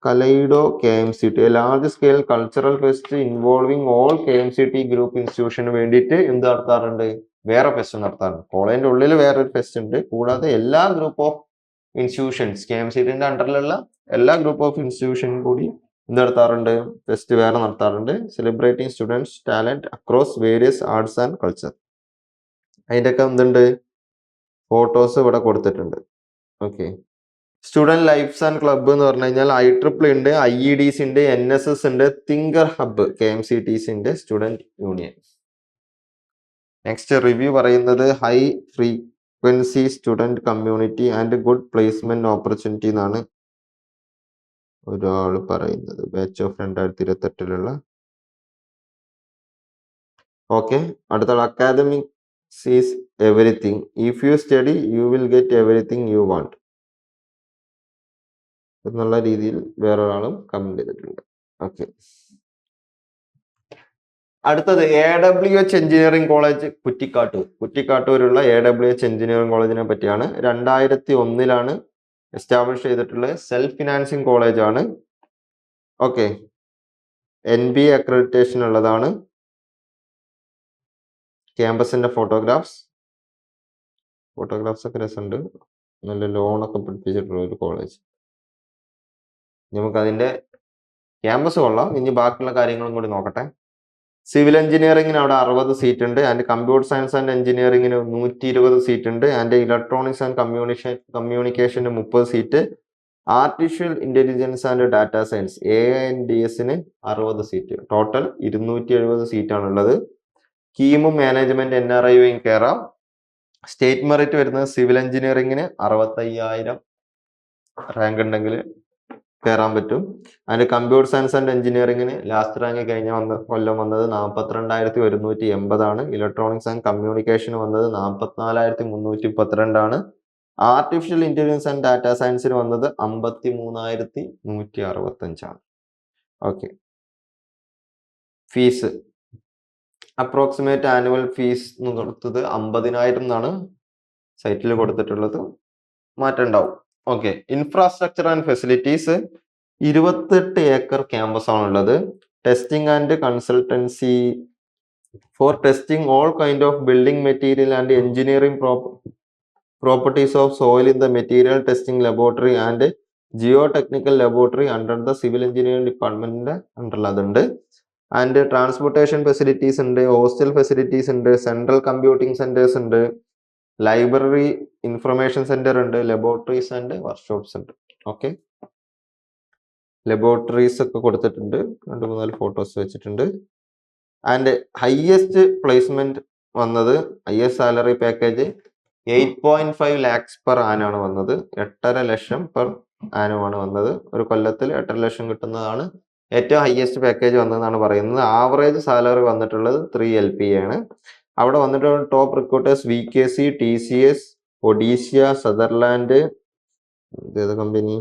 Kaleido KMCT, a large scale cultural fest involving all KMCT group institution വേണ്ടിയിട്ട് എന്ത് നടത്താറുണ്ട്? വേറെ fest നടത്താറുണ്ട്. കോളേജിന്റെ ഉള്ളിൽ വേറൊരു fest ഉണ്ട്, കൂടാതെ എല്ലാ ഗ്രൂപ്പ് ഓഫ് ഇൻസ്റ്റിറ്റ്യൂഷൻസ് KMCTന്റെ അണ്ടറിലുള്ള എല്ലാ ഗ്രൂപ്പ് ഓഫ് ഇൻസ്റ്റിറ്റ്യൂഷൻ കൂടി എന്ത് നടത്താറുണ്ട്? ഫെസ്റ്റ് വേറെ നടത്താറുണ്ട്. Celebrating students talent across various arts and culture. അതിൻ്റെയൊക്കെ എന്തുണ്ട്? ഫോട്ടോസ് ഇവിടെ കൊടുത്തിട്ടുണ്ട്. Okay, student lifes and club എന്ന് പറഞ്ഞു കഴിഞ്ഞാൽ IEEE ഉണ്ട്, IEDC ഉണ്ട്, NSS ഉണ്ട്, തിങ്കർ ഹബ്ബ് KMCTCന്റെ സ്റ്റുഡൻറ് യൂണിയൻ. നെക്സ്റ്റ് റിവ്യൂ പറയുന്നത് high frequency student community and good placement opportunity എന്നാണ് ഒരാൾ പറയുന്നത്. Batch of 2028 okay. അടുത്ത academic is everything. If you study, you will get everything you want. എന്നുള്ള രീതിയിൽ വേറൊരാളും കമന്റ് ചെയ്തിട്ടുണ്ട്. ഓക്കെ, അടുത്തത് AWH എഞ്ചിനീയറിംഗ് കോളേജ് കുറ്റിക്കാട്ടൂരുള്ള AWH എഞ്ചിനീയറിംഗ് കോളേജിനെ പറ്റിയാണ്. 2001 എസ്റ്റാബ്ലിഷ് ചെയ്തിട്ടുള്ള സെൽഫ് ഫിനാൻസിങ് കോളേജ് ആണ്. ഓക്കെ, NBA അക്രഡിറ്റേഷൻ ഉള്ളതാണ്. ക്യാമ്പസിന്റെ ഫോട്ടോഗ്രാഫ്സ് ഒക്കെ രസമുണ്ട്. നല്ല ലോണൊക്കെ പിടിപ്പിച്ചിട്ടുള്ള ഒരു കോളേജ്. നമുക്ക് അതിന്റെ ക്യാമ്പസ് കൊള്ളാം. ഇനി ബാക്കിയുള്ള കാര്യങ്ങളും കൂടി നോക്കട്ടെ. സിവിൽ എഞ്ചിനീയറിംഗിന് അവിടെ 60 സീറ്റ് ഉണ്ട്. ആൻഡ് കമ്പ്യൂട്ടർ സയൻസ് ആൻഡ് എഞ്ചിനീയറിംഗിന് 120 സീറ്റ് ഉണ്ട്. ആൻഡ് ഇലക്ട്രോണിക്സ് ആൻഡ് കമ്മ്യൂണിക്കേഷന് 30 seat. Artificial intelligence and data science AINDSന് 60 സീറ്റ്. ടോട്ടൽ 270 സീറ്റാണുള്ളത്. കീമും മാനേജ്മെന്റ് NRIയും കയറാം. സ്റ്റേറ്റ് മെറിറ്റ് വരുന്നത് സിവിൽ എഞ്ചിനീയറിംഗിന് 65,000 റാങ്ക് ഉണ്ടെങ്കിൽ കയറാൻ പറ്റും. അതിന്റെ കമ്പ്യൂട്ടർ സയൻസ് ആൻഡ് എഞ്ചിനീയറിംഗിന് ലാസ്റ്റ് റാങ്ക് കഴിഞ്ഞ കൊല്ലം വന്നത് 42,180 ഇലക്ട്രോണിക്സ് ആൻഡ് കമ്മ്യൂണിക്കേഷൻ വന്നത് 44,332 ആർട്ടിഫിഷ്യൽ ഇന്റലിജൻസ് ആൻഡ് ഡാറ്റ സയൻസിന് വന്നത് 53,165 okay. Fees approximate annual fees കൊടുത്തത് 50,000 എന്നാണ് സൈറ്റിൽ കൊടുത്തിട്ടുള്ളത്. മാറ്റം ഉണ്ടാവും. Okay. Infrastructure and facilities 28 acre campus ആണുള്ളത്. Testing and consultancy for testing all kind of building material and engineering properties of soil in the material testing laboratory and geotechnical laboratory under the civil engineering ഡിപ്പാർട്ട്മെന്റിന്റെ അണ്ടറിൽ അതുണ്ട്. And transportation facilities ഉണ്ട്, hostel facilities ഉണ്ട്, central computing centres ഉണ്ട്, library information centre ഉണ്ട്, laboratories and workshops ഉണ്ട്. Okay. Laboratories ഒക്കെ കൊടുത്തിട്ടുണ്ട്. 2-3 ഫോട്ടോസ് വെച്ചിട്ടുണ്ട്. ആൻഡ് ഹയസ്റ്റ് പ്ലേസ്മെന്റ് വന്നത്, highest salary package 8.5 lakhs per ആനാണ് വന്നത്. 8.5 ലക്ഷം പെർ ആനുമാണ് വന്നത്. ഒരു കൊല്ലത്തിൽ 8.5 ലക്ഷം കിട്ടുന്നതാണ് ഏറ്റവും ഹയസ്റ്റ് പാക്കേജ് വന്നതെന്നാണ് പറയുന്നത്. ആവറേജ് സാലറി വന്നിട്ടുള്ളത് 3 LPA ആണ്. അവിടെ വന്നിട്ടുള്ള ടോപ്പ് റിക്രൂട്ടേഴ്സ് VKC, TCS, ഒഡീഷ്യ, സദർലാൻഡ്, കമ്പനി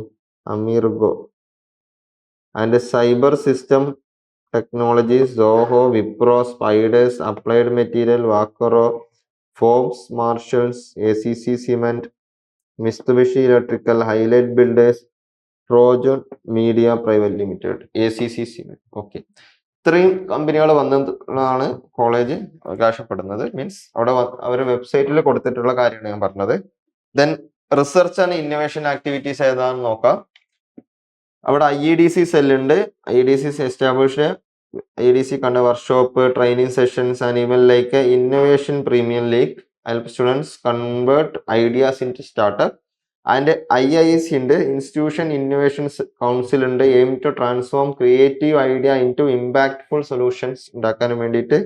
അമീർഗോ and cyber system technologies, Zoho, Wipro, spiders, applied material, വാക്കറോ, Forbes, Marshalls, ACC cement, Mitsubishi electrical, Hilite builders, Trojan media private limited, ACC cement. Okay. ഇത്രയും കമ്പനികൾ വന്നതാണ് കോളേജ് അവകാശപ്പെടുന്നത്. മീൻസ് അവിടെ അവരുടെ വെബ്സൈറ്റിൽ കൊടുത്തിട്ടുള്ള കാര്യമാണ് ഞാൻ പറഞ്ഞത്. Then research and innovation activities ഏതാണെന്ന് നോക്കാം. അവിടെ IEDC സെല്ലുണ്ട്. IEDC എസ്റ്റാബ്ലിഷ് IEDC കണ്ട workshop, training sessions and even like innovation premium league help students convert ideas in to startup. And IIC ഉണ്ട്, ഇൻസ്റ്റിറ്റ്യൂഷൻ ഇന്നോവേഷൻ കൗൺസിൽ ഉണ്ട്, aim to transform creative idea in to impactful solutions ഉണ്ടാക്കാൻ വേണ്ടിയിട്ട്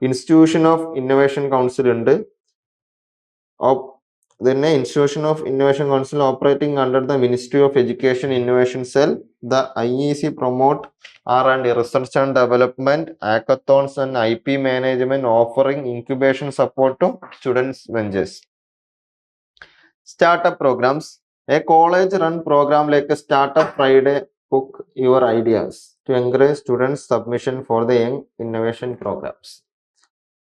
institution of innovation council ഉണ്ട്. then institution of innovation council operating under the Ministry of Education Innovation Cell. The IEC promote R&D, research and development, hackathons and IP management, offering incubation support to students ventures. Startup programs, a college run program like a Startup Friday, Cook Your Ideas, to encourage students submission for the young innovation programs.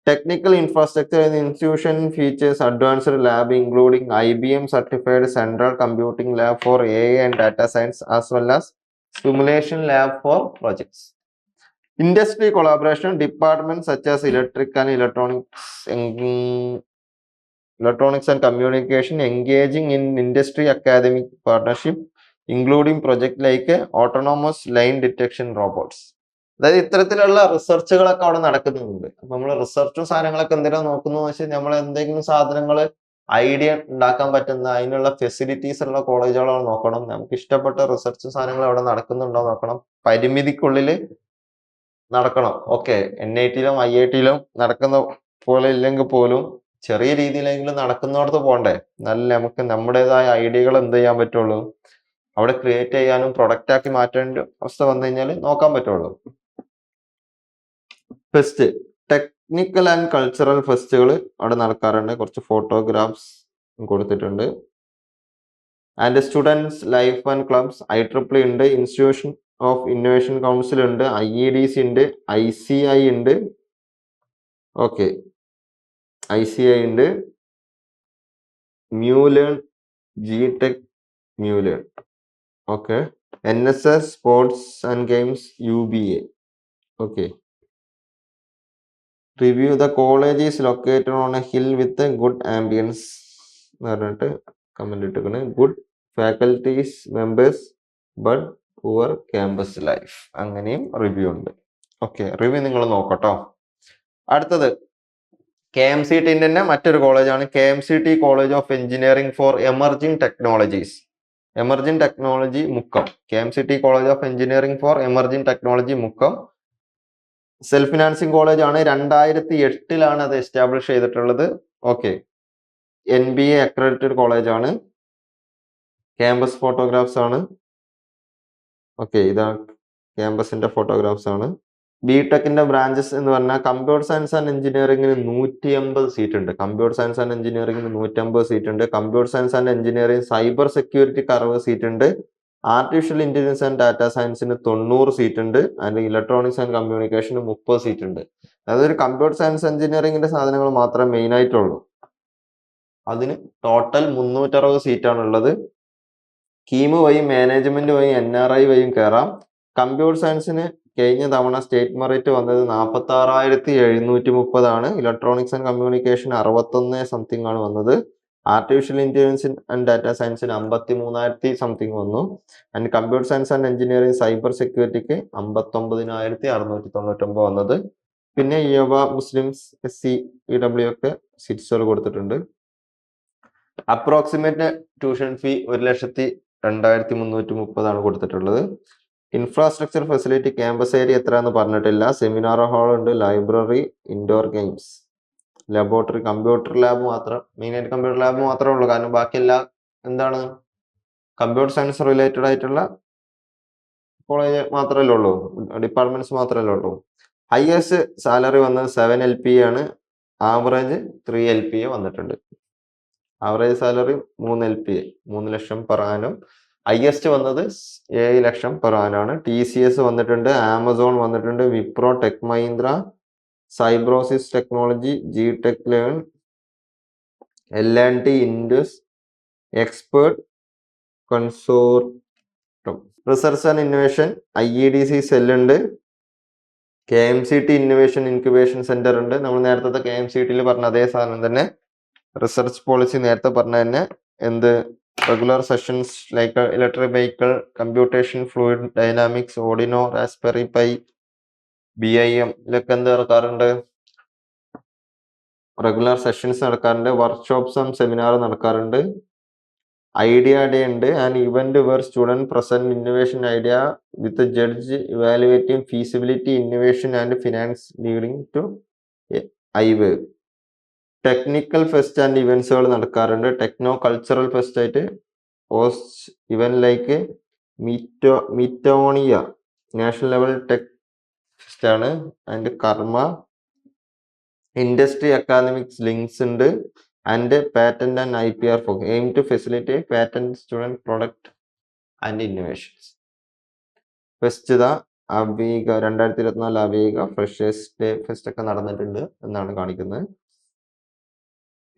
Technical infrastructure in the institution features advanced lab including IBM certified central computing lab for AI and data science as well as simulation lab for projects. Industry collaboration, departments such as electronics and communication engaging in industry academic partnership including project like autonomous line detection robots. അതായത് ഇത്തരത്തിലുള്ള റിസർച്ചുകളൊക്കെ അവിടെ നടക്കുന്നുണ്ട്. അപ്പൊ നമ്മൾ റിസർച്ചും സാധനങ്ങളൊക്കെ എന്തിനാ നോക്കുന്നു വെച്ചാൽ നമ്മൾ എന്തെങ്കിലും സാധനങ്ങൾ ഐഡിയ ഉണ്ടാക്കാൻ പറ്റുന്ന അതിനുള്ള ഫെസിലിറ്റീസ് ഉള്ള കോളേജുകളാണ് നോക്കണം. നമുക്ക് ഇഷ്ടപ്പെട്ട റിസർച്ച് സാധനങ്ങൾ അവിടെ നടക്കുന്നുണ്ടോ നോക്കണം. പരിമിതിക്കുള്ളിൽ നടക്കണം. ഓക്കെ. NITയിലും IITയിലും നടക്കുന്ന പോലെ ഇല്ലെങ്കിൽ പോലും ചെറിയ രീതിയിലെങ്കിലും നടക്കുന്നിടത്ത് പോകണ്ടേ. നല്ല നമുക്ക് നമ്മുടേതായ ഐഡിയകൾ എന്ത് ചെയ്യാൻ പറ്റുള്ളൂ, അവിടെ ക്രിയേറ്റ് ചെയ്യാനും പ്രൊഡക്റ്റ് ആക്കി മാറ്റേണ്ട അവസ്ഥ വന്നു കഴിഞ്ഞാൽ നോക്കാൻ പറ്റുള്ളൂ. ഫെസ്റ്റ്, ടെക്നിക്കൽ ആൻഡ് കൾച്ചറൽ ഫെസ്റ്റുകൾ അവിടെ നടക്കാറുണ്ട്. കുറച്ച് ഫോട്ടോഗ്രാഫ്സ് കൊടുത്തിട്ടുണ്ട്. And students life and clubs, IEEE ഉണ്ട്, ഇൻസ്റ്റിറ്റ്യൂഷൻ ഓഫ് ഇന്നോവേഷൻ കൗൺസിൽ ഉണ്ട്, IEDC ഉണ്ട്, ICI ഉണ്ട്. ഓക്കെ. ICI ഉണ്ട്, MuLearn, GTech MuLearn. Okay. NSS sports and games UBA. Okay. Review, the college is located on a hill with good ambience എന്ന് പറഞ്ഞിട്ട് comment ഇട്ടിരിക്കുന്നത്. Good faculties members but poor campus life, അങ്ങനെയും review ഉണ്ട്. Okay, review നിങ്ങൾ നോക്കട്ടോ. അടുത്തത് KMCT തന്നെ മറ്റൊരു കോളേജാണ് KMCT college of engineering for emerging technologies. Emerging technology Mukkam. KMCT college of engineering for emerging technology Mukkam self financing college ആണ്. 2008 അത് എസ്റ്റാബ്ലിഷ് ചെയ്തിട്ടുള്ളത്. ഓക്കെ, NBA അക്രഡിറ്റഡ് കോളേജ് ആണ്. ക്യാമ്പസ് ഫോട്ടോഗ്രാഫ്സ് ആണ്. ഓക്കെ, ഇതാണ് ക്യാമ്പസിന്റെ ഫോട്ടോഗ്രാഫ്സ് ആണ്. ബിടെക്കിന്റെ ബ്രാഞ്ചസ് എന്ന് പറഞ്ഞാൽ കമ്പ്യൂട്ടർ സയൻസ് ആൻഡ് എഞ്ചിനീയറിംഗിന് 150 സീറ്റ് ഉണ്ട്. കമ്പ്യൂട്ടർ സയൻസ് ആൻഡ് എഞ്ചിനീയറിംഗിന് 150 സീറ്റ് ഉണ്ട്. Computer science and engineering cyber സെക്യൂരിറ്റിക്ക് 60 seat ഉണ്ട്. ആർട്ടിഫിഷ്യൽ ഇന്റലിജൻസ് ആൻഡ് ഡാറ്റ സയൻസിന് 90 സീറ്റ് ഉണ്ട്. ആൻഡ് ഇലക്ട്രോണിക്സ് ആൻഡ് കമ്മ്യൂണിക്കേഷന് 30 സീറ്റ് ഉണ്ട്. അതായത് ഒരു കമ്പ്യൂട്ടർ സയൻസ് എഞ്ചിനീയറിംഗിന്റെ സാധനങ്ങൾ മാത്രമേ മെയിൻ ആയിട്ടുള്ളൂ. അതിന് ടോട്ടൽ 360 സീറ്റാണ് ഉള്ളത്. കീമ് വഴി, മാനേജ്മെന്റ് വഴി, NRI വഴിയും കയറാം. കമ്പ്യൂട്ടർ സയൻസിന് കഴിഞ്ഞ തവണ സ്റ്റേറ്റ് മെറിറ്റ് വന്നത് 46,730 ആണ്. ഇലക്ട്രോണിക്സ് ആൻഡ് കമ്മ്യൂണിക്കേഷൻ 61 സംതിങ് ആണ് വന്നത്. ആർട്ടിഫിഷ്യൽ ഇന്റലിജൻസ് ആൻഡ് ഡാറ്റ സയൻസിന് 53,000 സംതിങ് വന്നു. And computer science and engineering cyber സെക്യൂരിറ്റിക്ക് 59,699 വന്നത്. പിന്നെ യുവ മുസ്ലിംസ് SC EW ഒക്കെ സീറ്റ്സുകൾ കൊടുത്തിട്ടുണ്ട്. അപ്രോക്സിമേറ്റ് ട്യൂഷൻ ഫീ 1,02,330 ആണ് കൊടുത്തിട്ടുള്ളത്. ഇൻഫ്രാസ്ട്രക്ചർ ഫെസിലിറ്റി ക്യാമ്പസ് ഏരിയ എത്രയാണെന്ന് പറഞ്ഞിട്ടില്ല. സെമിനാർ ഹാൾ ഉണ്ട്, library, indoor games, laboratory, computer lab മാത്രം, മെയിനായിട്ട് കമ്പ്യൂട്ടർ ലാബ് മാത്രമേ ഉള്ളൂ. കാരണം ബാക്കിയെല്ലാം എന്താണ് കമ്പ്യൂട്ടർ സയൻസ് റിലേറ്റഡ് ആയിട്ടുള്ള കോളേജ് മാത്രമല്ലേ ഉള്ളൂ, ഡിപ്പാർട്ട്മെന്റ്സ് മാത്രമല്ലേ ഉള്ളൂ. ഹയസ്റ്റ് സാലറി വന്നത് 7 LPA ആണ്. ആവറേജ് 3 LPA വന്നിട്ടുണ്ട്. ആവറേജ് സാലറി 3 LPA, 3 ലക്ഷം പെർ ആനം. ഹയസ്റ്റ് വന്നത് 7 ലക്ഷം പെർ ആനാണ്. TCS വന്നിട്ടുണ്ട്, ആമസോൺ വന്നിട്ടുണ്ട്, Wipro, Tech Mahindra, Cybrosys technology, G-Tech learn, L&T, Indus, expert consortium. Research and innovation IEDC cell ഉണ്ട്. KMCT ഇന്നോവേഷൻ ഇൻക്യുബേഷൻ സെന്റർ ഉണ്ട്. നമ്മൾ നേരത്തെ KMCTയിൽ പറഞ്ഞ അതേ സാധനം തന്നെ. റിസർച്ച് പോളിസി നേരത്തെ പറഞ്ഞ തന്നെ. എന്ത് regular sessions like electric vehicle, computation, fluid dynamics, Arduino, Raspberry Pi, BIM ഇതൊക്കെ എന്ത് നടക്കാറുണ്ട്, റെഗുലർ സെഷൻസ് നടക്കാറുണ്ട്. വർക്ക്ഷോപ്സ് ആൻഡ് സെമിനാർ നടക്കാറുണ്ട്. ഐഡിയ ഡേ ഉണ്ട്. And event where student present innovation idea with judge evaluating feasibility, innovation and finance leading to IWAVE. Technical fest and ഇവന്റ്സുകൾ നടക്കാറുണ്ട്. Techno cultural fest ആയിട്ട് post event like മിറ്റോണിയ national level tech fest ആണ്. And കർമ്മ industry academics links ഉണ്ട്. And patent and IPR for aim to facilitate patent student product and innovations. Fest Aveeka 2024 Aveeka freshers day fest ഒക്കെ നടന്നിട്ടുണ്ട് എന്നാണ് കാണിക്കുന്നത്.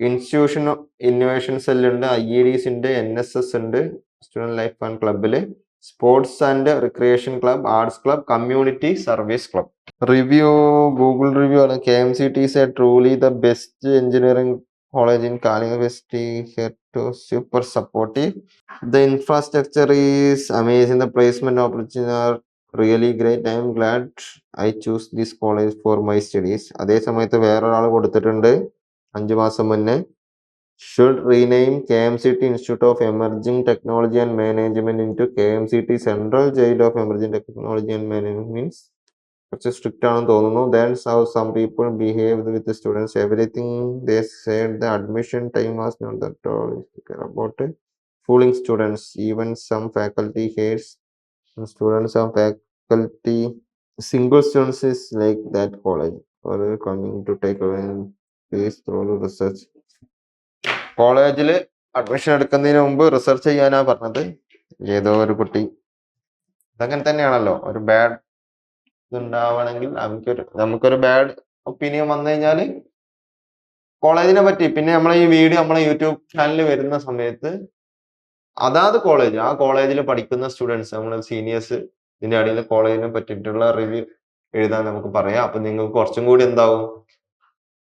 Institution innovation cell ഉണ്ട്, IEDs ഉണ്ട്, NSS ഉണ്ട്, സ്റ്റുഡന്റ് ലൈഫ് ആൻഡ് ക്ലബില്, sports and recreation club, arts club, community service club. Review Google review ആണ്. KMCT is truly the best engineering college in Calicut. Here to super supportive. The infrastructure is amazing. The placement opportunities are really great. I am glad I choose this college for my studies. അതേ സമയത്ത് വേറൊരാൾ കൊടുത്തിട്ടുണ്ട് 5 മാസം മുന്നേ. Should rename KMCT Institute of Emerging Technology and Management into KMCT Central Jail of Emerging Technology and Management. Means കുറച്ച് strict ആണെന്ന് തോന്നുന്നു. That's how some people behaved with the students. Everything they said the admission time was not that all about fooling students. Even some faculty hates students. Some faculty single students is like that college or coming to take away please through the research. കോളേജിൽ admission എടുക്കുന്നതിന് മുമ്പ് research ചെയ്യാനാ പറഞ്ഞത് ഏതോ ഒരു കുട്ടി. ഇതങ്ങനെ തന്നെയാണല്ലോ, ഒരു ബാഡ് ഇതുണ്ടാവണമെങ്കിൽ നമുക്കൊരു ബാഡ് ഒപ്പീനിയൻ വന്നു കഴിഞ്ഞാൽ കോളേജിനെ പറ്റി, പിന്നെ നമ്മളെ ഈ വീഡിയോ നമ്മളെ യൂട്യൂബ് ചാനലിൽ വരുന്ന സമയത്ത് അതാത് കോളേജ്, ആ കോളേജിൽ പഠിക്കുന്ന സ്റ്റുഡൻസ്, നമ്മൾ സീനിയേഴ്സ് ഇതിന്റെ അടിയിൽ കോളേജിനെ പറ്റിയിട്ടുള്ള റിവ്യൂ എഴുതാൻ നമുക്ക് പറയാം. അപ്പൊ നിങ്ങൾക്ക് കുറച്ചും കൂടി എന്താവും,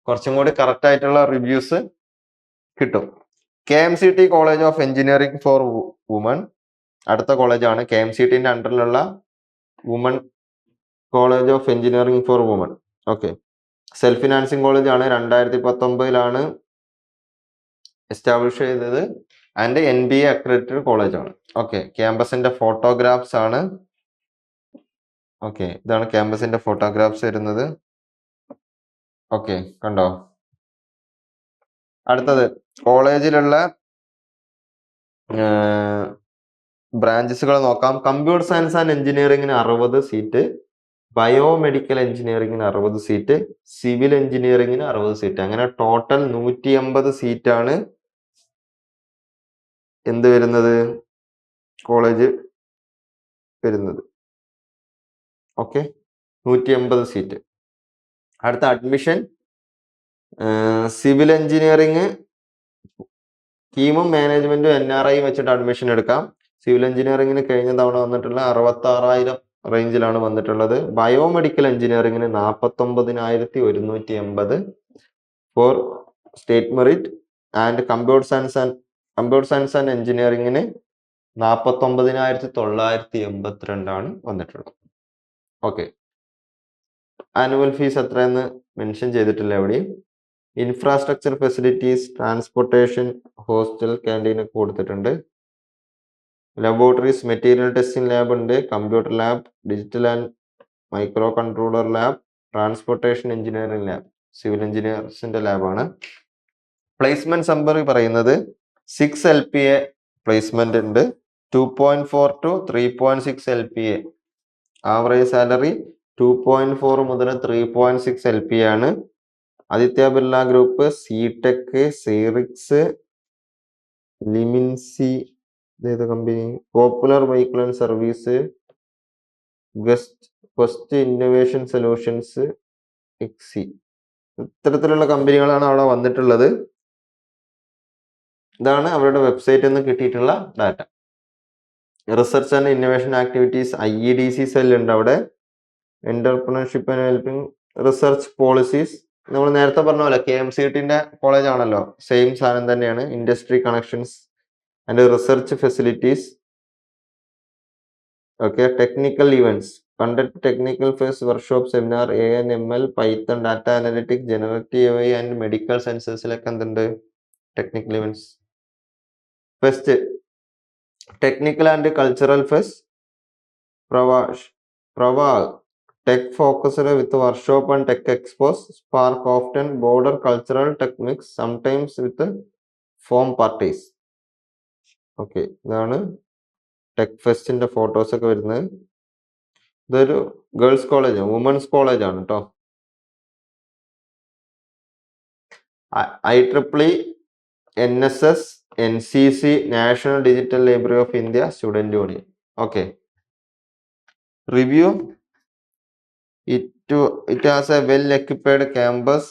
കുറച്ചും കൂടി കറക്റ്റ് ആയിട്ടുള്ള റിവ്യൂസ് കിട്ടും. KMCT college of engineering for woman അടുത്ത കോളേജാണ്. KMCTന്റെ അണ്ടറിലുള്ള woman college of engineering for woman. Okay, self financing college ആണ്. 2019 എസ്റ്റാബ്ലിഷ് ചെയ്തത്. ആൻഡ് NBA അക്രഡിറ്റഡ് കോളേജ് ആണ്. ഓക്കെ, ക്യാമ്പസിന്റെ ഫോട്ടോഗ്രാഫ്സ് ആണ്. ഓക്കെ, ഇതാണ് ക്യാമ്പസിന്റെ ഫോട്ടോഗ്രാഫ്സ് വരുന്നത്. ഓക്കെ, കണ്ടോ? അടുത്തത് കോളേജിലുള്ള ബ്രാഞ്ചസുകൾ നോക്കാം. കമ്പ്യൂട്ടർ സയൻസ് ആൻഡ് എഞ്ചിനീയറിംഗിന് 60 സീറ്റ്, ബയോമെഡിക്കൽ എഞ്ചിനീയറിംഗിന് 60 സീറ്റ്, സിവിൽ എഞ്ചിനീയറിംഗിന് 60 സീറ്റ്. അങ്ങനെ ടോട്ടൽ 180 സീറ്റാണ് എന്ത് വരുന്നത്, കോളേജ് വരുന്നത്. Okay, 180 seat. അടുത്ത അഡ്മിഷൻ സിവിൽ എഞ്ചിനീയറിംഗ് സ്കീമും മാനേജ്മെന്റും NRI വെച്ചിട്ട് അഡ്മിഷൻ എടുക്കാം. സിവിൽ എഞ്ചിനീയറിംഗിന് കഴിഞ്ഞ തവണ വന്നിട്ടുള്ള 66,000 റേഞ്ചിലാണ് വന്നിട്ടുള്ളത്. ബയോമെഡിക്കൽ എഞ്ചിനീയറിംഗിന് 49,180 for state merit. And computer science and എഞ്ചിനീയറിംഗിന് 49,982 വന്നിട്ടുള്ളത്. ഓക്കെ, ആനുവൽ ഫീസ് എത്രയെന്ന് മെൻഷൻ ചെയ്തിട്ടില്ല എവിടെയും. Infrastructure facilities, transportation, hostel, canteen ഒക്കെ കൊടുത്തിട്ടുണ്ട്. ലബോറട്ടറീസ്, മെറ്റീരിയൽ ടെസ്റ്റിംഗ് ലാബ് ഉണ്ട്, computer lab, digital and microcontroller lab, transportation engineering lab, civil എഞ്ചിനീയേഴ്സിന്റെ ലാബാണ്. പ്ലേസ്മെന്റ് സമ്മറി പറയുന്നത് 6 LPA പ്ലേസ്മെന്റ് ഉണ്ട്. 2.4 to 3.6 LPA. ആവറേജ് സാലറി 2.4 മുതൽ 3.6 LPA ആണ്. ആദിത്യ ബിർള ഗ്രൂപ്പ്, സിടെക്, സീറിക്സ്, ലിമിൻസി, company, popular vehicle and service, Quest innovation solutions, എക്സി, ഇത്തരത്തിലുള്ള കമ്പനികളാണ് അവിടെ വന്നിട്ടുള്ളത്. ഇതാണ് അവരുടെ വെബ്സൈറ്റിൽ നിന്ന് കിട്ടിയിട്ടുള്ള data. Research and innovation activities, IEDC cell ഉണ്ട് അവിടെ. Entrepreneurship and helping, research policies, നമ്മൾ നേരത്തെ പറഞ്ഞ പോലെ KMCTന്റെ കോളേജ് ആണല്ലോ, സെയിം സാധനം തന്നെയാണ്. Industry connections and research facilities. Okay, technical events, conduct technical fest, workshop, seminar, ANML, Python, data analytics, generative AI and medical സയൻസസിലൊക്കെ എന്തുണ്ട്, technical events. Fest, technical and cultural fest, Pravag tech focused with workshop and tech expos, spark often border cultural techniques, sometimes with form parties. Okay, ഇതാണ് tech ഫെസ്റ്റിന്റെ photos ഒക്കെ വരുന്നത്. ഇതൊരു girls college, women's college ആണ് കേട്ടോ. IEEE, NSS, NCC, national digital library of India, student union. Okay, review. It has a well-equipped campus,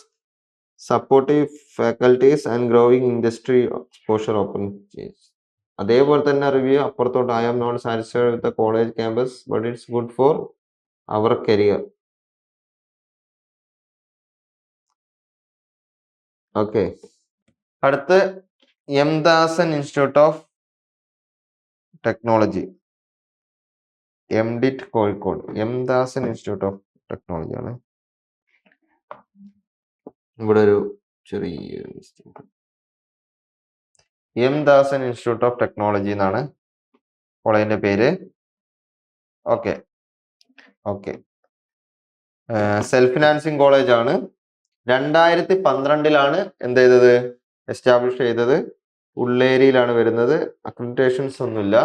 supportive faculties and growing industry exposure opportunities. അതേപോലെ തന്നെ review അപ്പുറത്തോട്ട്, I am not satisfied with the college campus but it's good for our career. Okay, അടുത്ത് M. Dasan institute of technology, MDIT Kozhikode. M. Dasan institute of technology ആണ്. ഇവിടെ ഒരു ചെറിയ M. Dasan institute of technology എന്നാണ് കോളേജിന്റെ പേര്. Okay, self financing college ആണ്. 2012 എന്ത് ചെയ്തത്, എസ്റ്റാബ്ലിഷ് ചെയ്തത്. ഉള്ളേരിയിലാണ് വരുന്നത്. അക്രഡിറ്റേഷൻസ് ഒന്നുമില്ല.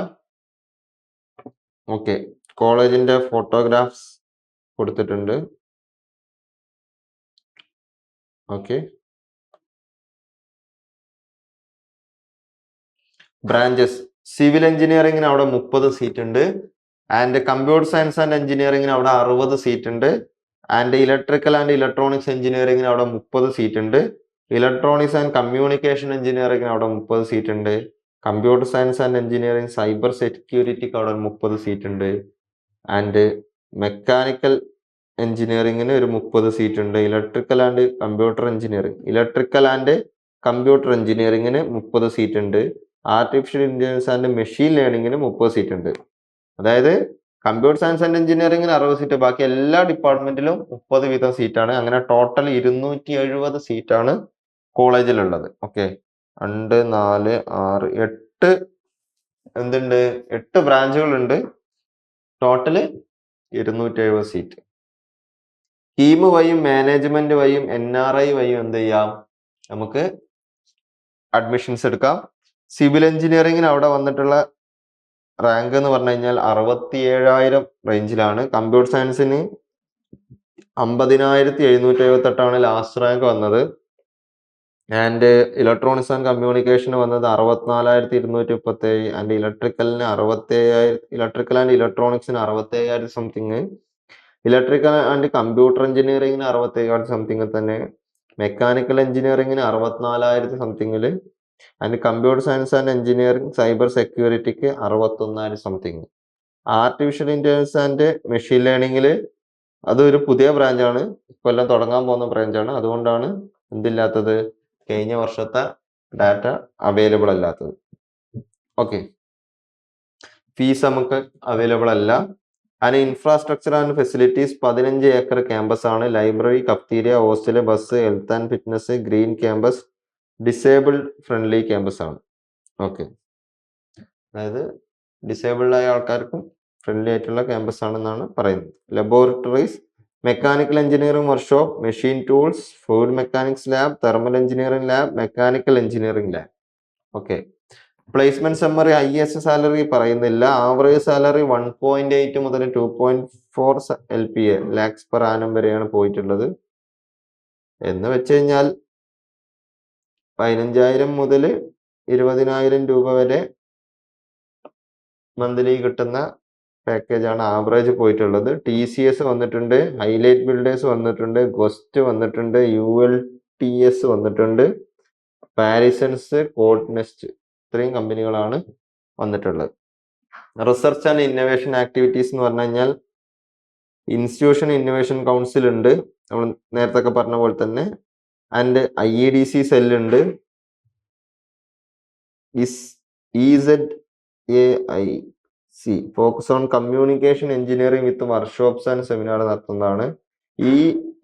ഓക്കെ, കോളേജിന്റെ ഫോട്ടോഗ്രാഫ്സ് കൊടുത്തിട്ടുണ്ട്. ഓക്കെ, ബ്രാഞ്ചസ്, സിവിൽ എഞ്ചിനീയറിംഗിന് അവിടെ 30 സീറ്റ് ഉണ്ട്. ആൻഡ് കമ്പ്യൂട്ടർ സയൻസ് ആൻഡ് എഞ്ചിനീയറിംഗിന് അവിടെ 60 സീറ്റ് ഉണ്ട്. ആൻഡ് ഇലക്ട്രിക്കൽ ആൻഡ് ഇലക്ട്രോണിക്സ് എഞ്ചിനീയറിംഗിന് അവിടെ 30 സീറ്റ് ഉണ്ട്. ഇലക്ട്രോണിക്സ് ആൻഡ് കമ്മ്യൂണിക്കേഷൻ എഞ്ചിനീയറിംഗിന് അവിടെ 30 സീറ്റ് ഉണ്ട്. Computer science and engineering cyber സെക്യൂരിറ്റിക്ക് അവിടെ 30 സീറ്റ് ഉണ്ട്. ആൻഡ് മെക്കാനിക്കൽ എഞ്ചിനീയറിംഗിന് ഒരു 30 സീറ്റ് ഉണ്ട്. ഇലക്ട്രിക്കൽ ആൻഡ് കമ്പ്യൂട്ടർ എഞ്ചിനീയറിംഗിന് 30 സീറ്റ് ഉണ്ട്. ആർട്ടിഫിഷ്യൽ ഇന്റലിജൻസ് ആൻഡ് മെഷീൻ ലേണിംഗിന് 30 സീറ്റ് ഉണ്ട്. അതായത് കമ്പ്യൂട്ടർ സയൻസ് ആൻഡ് എഞ്ചിനീയറിംഗിന് 60 സീറ്റ്, ബാക്കി എല്ലാ ഡിപ്പാർട്ട്മെന്റിലും 30 വീതം സീറ്റാണ്. അങ്ങനെ ടോട്ടൽ 270 സീറ്റാണ് കോളേജിലുള്ളത്. ഓക്കെ, 2, 4, 6, 8 എന്തുണ്ട്, 8 ബ്രാഞ്ചുകളുണ്ട്. Total 270 seat. സ്കീം വഴിയും മാനേജ്മെന്റ് വഴിയും NRI വഴിയും എന്ത് ചെയ്യാം, നമുക്ക് അഡ്മിഷൻസ് എടുക്കാം. സിവിൽ എഞ്ചിനീയറിംഗിന് അവിടെ വന്നിട്ടുള്ള റാങ്ക് എന്ന് പറഞ്ഞു കഴിഞ്ഞാൽ 67,000 റേഞ്ചിലാണ്. കമ്പ്യൂട്ടർ സയൻസിന് 50,778 ലാസ്റ്റ് റാങ്ക് വന്നത്. ആൻഡ് ഇലക്ട്രോണിക്സ് ആൻഡ് കമ്മ്യൂണിക്കേഷന് വന്നത് 64,237. ആൻഡ് ഇലക്ട്രിക്കലിന് 67,000, ഇലക്ട്രിക്കൽ ആൻഡ് ഇലക്ട്രോണിക്സിന് 67,000 സംതിങ്. ഇലക്ട്രിക്കൽ ആൻഡ് കമ്പ്യൂട്ടർ എഞ്ചിനീയറിംഗിന് 67,000 സംതിങ് തന്നെ. മെക്കാനിക്കൽ എഞ്ചിനീയറിംഗിന് 64,000 സംതിങ്ങില്. And computer science and engineering cyber സെക്യൂരിറ്റിക്ക് 61,000 something. Artificial intelligence and machine ലേണിംഗിൽ അതൊരു പുതിയ ബ്രാഞ്ചാണ്, ഇക്കൊല്ലം തുടങ്ങാൻ പോകുന്ന ബ്രാഞ്ചാണ്. അതുകൊണ്ടാണ് എന്തില്ലാത്തത്, കഴിഞ്ഞ വർഷത്തെ ഡാറ്റ അവൈലബിൾ അല്ലാത്തത്. ഓക്കെ, ഫീസ് നമുക്ക് അവൈലബിൾ അല്ല. And infrastructure and facilities 15 acre campus ആണ്. Library, cafeteria, hostel, bus, health and fitness, green campus, disabled friendly campus ആണ്. ഓക്കെ, അതായത് ഡിസേബിൾഡ് ആയ ആൾക്കാർക്കും ഫ്രണ്ട്ലി ആയിട്ടുള്ള ക്യാമ്പസ് ആണെന്നാണ് പറയുന്നത്. Laboratories, mechanical engineering workshop, machine tools, fluid mechanics lab, thermal engineering lab, mechanical engineering lab. Okay, placement summary IS salary പറയുന്നില്ല. Average salary 1.8 മുതൽ 2.4 LPA lakhs per annum വരെയാണ് പോയിട്ടുള്ളത്. എന്ന് വെച്ച് കഴിഞ്ഞാൽ 15,000 മുതൽ 20,000 രൂപ വരെ മന്ത്ലി കിട്ടുന്ന പാക്കേജാണ് ആവറേജ് പോയിട്ടുള്ളത്. TCS വന്നിട്ടുണ്ട്, ഹൈലൈറ്റ് ബിൽഡേഴ്സ് വന്നിട്ടുണ്ട്, ഗോസ്റ്റ് വന്നിട്ടുണ്ട്, ULTS വന്നിട്ടുണ്ട്, പാരിസൺസ്, കോഡ് നെസ്റ്റ്, ഇത്രയും കമ്പനികളാണ് വന്നിട്ടുള്ളത്. റിസർച്ച് ആൻഡ് ഇന്നോവേഷൻ ആക്ടിവിറ്റീസ് എന്ന് പറഞ്ഞു കഴിഞ്ഞാൽ ഇൻസ്റ്റിറ്റ്യൂഷൻ ഇന്നോവേഷൻ കൗൺസിൽ ഉണ്ട്, നമ്മൾ നേരത്തെ പറഞ്ഞ പോലെ തന്നെ. And IEDC സെല്ലുണ്ട്. EZAIC focus on communication engineering with workshops and seminar നടത്തുന്നതാണ്. ഈ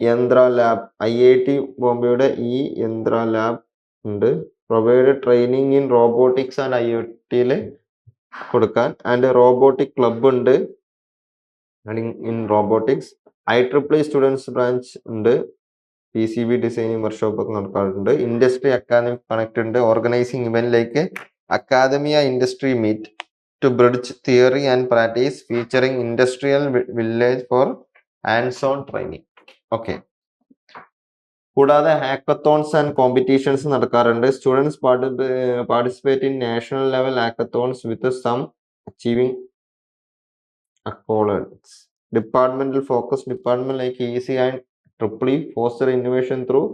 യന്ത്ര ലാബ്, IIT ബോംബെയുടെ ഈ യന്ത്ര ലാബ് ഉണ്ട്. Provide training in robotics and IoT കൊടുക്കാൻ. ആൻഡ് റോബോട്ടിക് ക്ലബ് ഉണ്ട് in robotics. IEEE students branch ഉണ്ട്. PCB ഡിസൈനിങ് വർക്ക്ഷോപ്പ് ഒക്കെ നടക്കാറുണ്ട്. ഇൻഡസ്ട്രി അക്കാദമിക് കണക്ട് ഉണ്ട്. ഓർഗനൈസിംഗ് ഇവന്റിലേക്ക് academia industry meet to bridge theory and practice featuring industrial village for hands on training. Okay, കൂടാതെ hackathons and competitions നടക്കാറുണ്ട്. Students participate in national level hackathons with some achieving accolades. Departmental focus, department like EC and EEE foster innovation through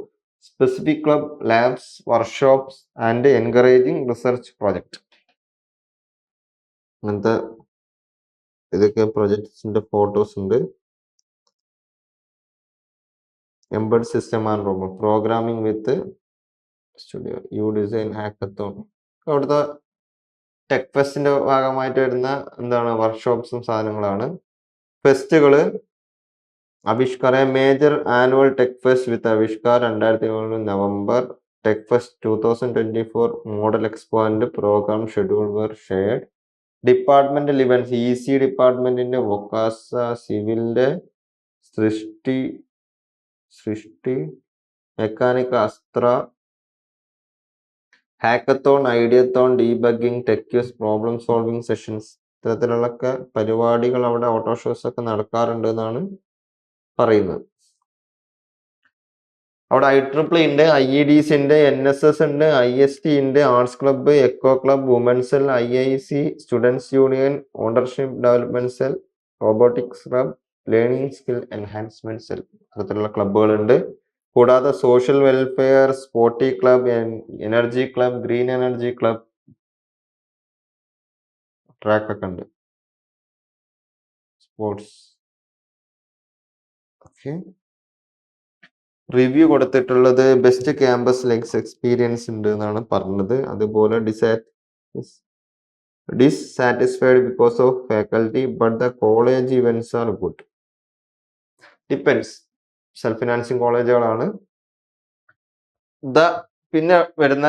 specific club, labs, workshops and encouraging research project. അങ്ങനത്തെ ഇതൊക്കെ പ്രൊജക്ട്സിന്റെ photos ഉണ്ട്. Embed system and robot programming with studio, U design, hackathon. അവിടുത്തെ tech ഫെസ്റ്റിന്റെ ഭാഗമായിട്ട് വരുന്ന എന്താണ് വർക്ക്ഷോപ്സും സാധനങ്ങളാണ്. ഫെസ്റ്റുകള് Aavishkar, major annual tech fest with Aavishkar 2017 November. Tech fest 2024 model expo and program schedule were shared. Departmental events, EC ഡിപ്പാർട്ട്മെന്റിന്റെ വൊക്കാസ, സിവിലിന്റെ Srishti, mechanic Astra, hackathon, ideathon, debugging, tech quiz, problem solving sessions, ഇത്തരത്തിലുള്ള പരിപാടികൾ അവിടെ ഓട്ടോ ഷോസ് ഒക്കെ നടക്കാറുണ്ട് എന്നാണ് പറയുന്നത്. അവിടെ IEEE ഉണ്ട്, IEDC ഉണ്ട്, NSS ഉണ്ട്, IST ഉണ്ട്, arts club, eco club, women's cell, IIC students union, ഓണ്ടർഷിപ്പ് development cell, robotics club, learning skill enhancement cell, അത്തരത്തിലുള്ള ക്ലബ്ബുകളുണ്ട്. കൂടാതെ social welfare, sporty club, energy club, green energy club, track ഒക്കെ ഉണ്ട്, സ്പോർട്സ്. ഓക്കെ, റിവ്യൂ കൊടുത്തിട്ടുള്ളത് best campus likes experience ഉണ്ട് എന്നാണ് പറഞ്ഞത്. അതുപോലെ dissatisfied because of faculty, but the college events are good. Depends. Self financing കോളേജുകളാണ്. പിന്നെ വരുന്ന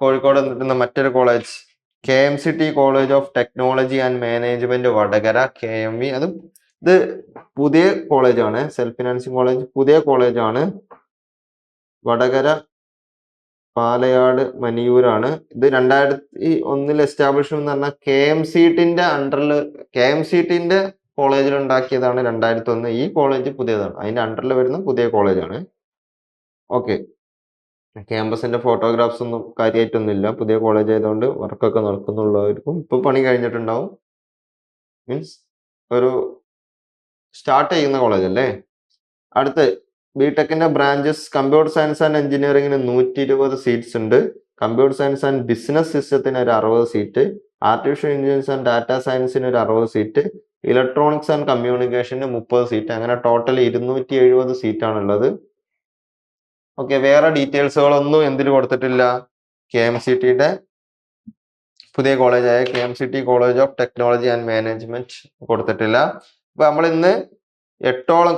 കോഴിക്കോട് നിൽക്കുന്ന മറ്റൊരു college KMCT college of technology and management Vadakara, KMV. അത് ഇത് പുതിയ കോളേജാണ്. സെൽഫ് ഫിനാൻസിങ് കോളേജ് പുതിയ കോളേജാണ്. വടകര, പാലയാട്, മനിയൂരാണ്. ഇത് 2001 എസ്റ്റാബ്ലിഷ് എന്ന് പറഞ്ഞാൽ KMCTന്റെ അണ്ടറിൽ KMCTന്റെ കോളേജിൽ ഉണ്ടാക്കിയതാണ് 2001. ഈ കോളേജ് പുതിയതാണ്, അതിന്റെ അണ്ടറിൽ വരുന്ന പുതിയ കോളേജാണ്. ഓക്കെ, ക്യാമ്പസിന്റെ ഫോട്ടോഗ്രാഫ്സ് ഒന്നും കാര്യമായിട്ടൊന്നുമില്ല. പുതിയ കോളേജ് ആയതുകൊണ്ട് വർക്കൊക്കെ നടക്കുന്നുള്ളവർക്കും ഇപ്പൊ പണി കഴിഞ്ഞിട്ടുണ്ടാവും. മീൻസ് ഒരു സ്റ്റാർട്ട് ചെയ്യുന്ന കോളേജ് അല്ലേ. അടുത്ത് ബിടെക്കിന്റെ ബ്രാഞ്ചസ് കമ്പ്യൂട്ടർ സയൻസ് ആൻഡ് എഞ്ചിനീയറിംഗിന് 120 സീറ്റ്സ് ഉണ്ട്. കമ്പ്യൂട്ടർ സയൻസ് ആൻഡ് ബിസിനസ് സിസ്റ്റത്തിന് ഒരു 60 seat, artificial intelligence and data സയൻസിന് ഒരു 60 സീറ്റ്, ഇലക്ട്രോണിക്സ് ആൻഡ് കമ്മ്യൂണിക്കേഷന് 30 സീറ്റ്. അങ്ങനെ ടോട്ടൽ 270 സീറ്റാണുള്ളത്. ഓക്കെ, വേറെ ഡീറ്റെയിൽസുകളൊന്നും എന്തിൽ കൊടുത്തിട്ടില്ല. KMCTയുടെ പുതിയ കോളേജായ KMCT college of technology and management കൊടുത്തിട്ടില്ല. അപ്പൊ നമ്മൾ ഇന്ന്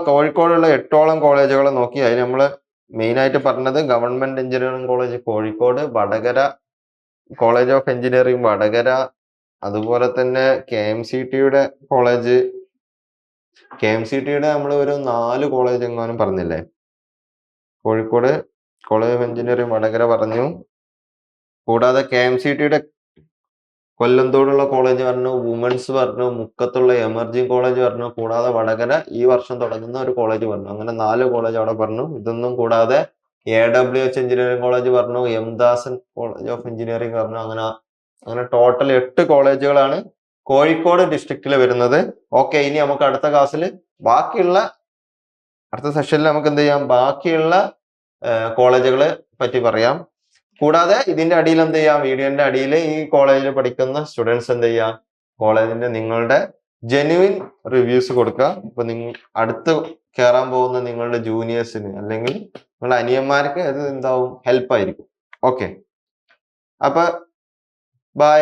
കോഴിക്കോടുള്ള 8ഓളം കോളേജുകൾ നോക്കി. അതിൽ നമ്മൾ മെയിൻ ആയിട്ട് പറഞ്ഞത് government engineering college Kozhikode, Vadakara college of engineering Vadakara, അതുപോലെ തന്നെ KMCTയുടെ കോളേജ്. KMCTയുടെ നമ്മൾ ഒരു 4 കോളേജ് എങ്ങാനും പറഞ്ഞില്ലേ. Kozhikode college of engineering Vadakara പറഞ്ഞു. കൂടാതെ KMCTയുടെ കൊല്ലന്തോടുള്ള കോളേജ് പറഞ്ഞു, വുമൻസ് പറഞ്ഞു, മുക്കത്തുള്ള എമർജിംഗ് കോളേജ് പറഞ്ഞു, കൂടാതെ വടകര ഈ വർഷം തുടങ്ങുന്ന ഒരു കോളേജ് പറഞ്ഞു. അങ്ങനെ 4 കോളേജ് അവിടെ പറഞ്ഞു. ഇതൊന്നും കൂടാതെ AWH എഞ്ചിനീയറിംഗ് കോളേജ് പറഞ്ഞു, M Dasan college of engineering പറഞ്ഞു. അങ്ങനെ ടോട്ടൽ 8 കോളേജുകളാണ് കോഴിക്കോട് ഡിസ്ട്രിക്റ്റിൽ വരുന്നത്. ഓക്കെ, ഇനി നമുക്ക് അടുത്ത ക്ലാസ്സിൽ അടുത്ത സെഷനിൽ നമുക്ക് എന്ത് ചെയ്യാം, ബാക്കിയുള്ള കോളേജുകളെ പറ്റി പറയാം. കൂടാതെ ഇതിന്റെ അടിയിൽ എന്ത് ചെയ്യാം, വീഡിയോന്റെ അടിയിൽ ഈ കോളേജിൽ പഠിക്കുന്ന സ്റ്റുഡൻസ് എന്ത് ചെയ്യാം, കോളേജിന്റെ നിങ്ങളുടെ ജെന്യുവിൻ റിവ്യൂസ് കൊടുക്കുക. അപ്പൊ അടുത്ത് കയറാൻ പോകുന്ന നിങ്ങളുടെ ജൂനിയേഴ്സിന് അല്ലെങ്കിൽ നിങ്ങളുടെ അനിയന്മാർക്ക് അത് എന്താവും, ഹെൽപ്പ് ആയിരിക്കും. ഓക്കെ, അപ്പൊ ബൈ.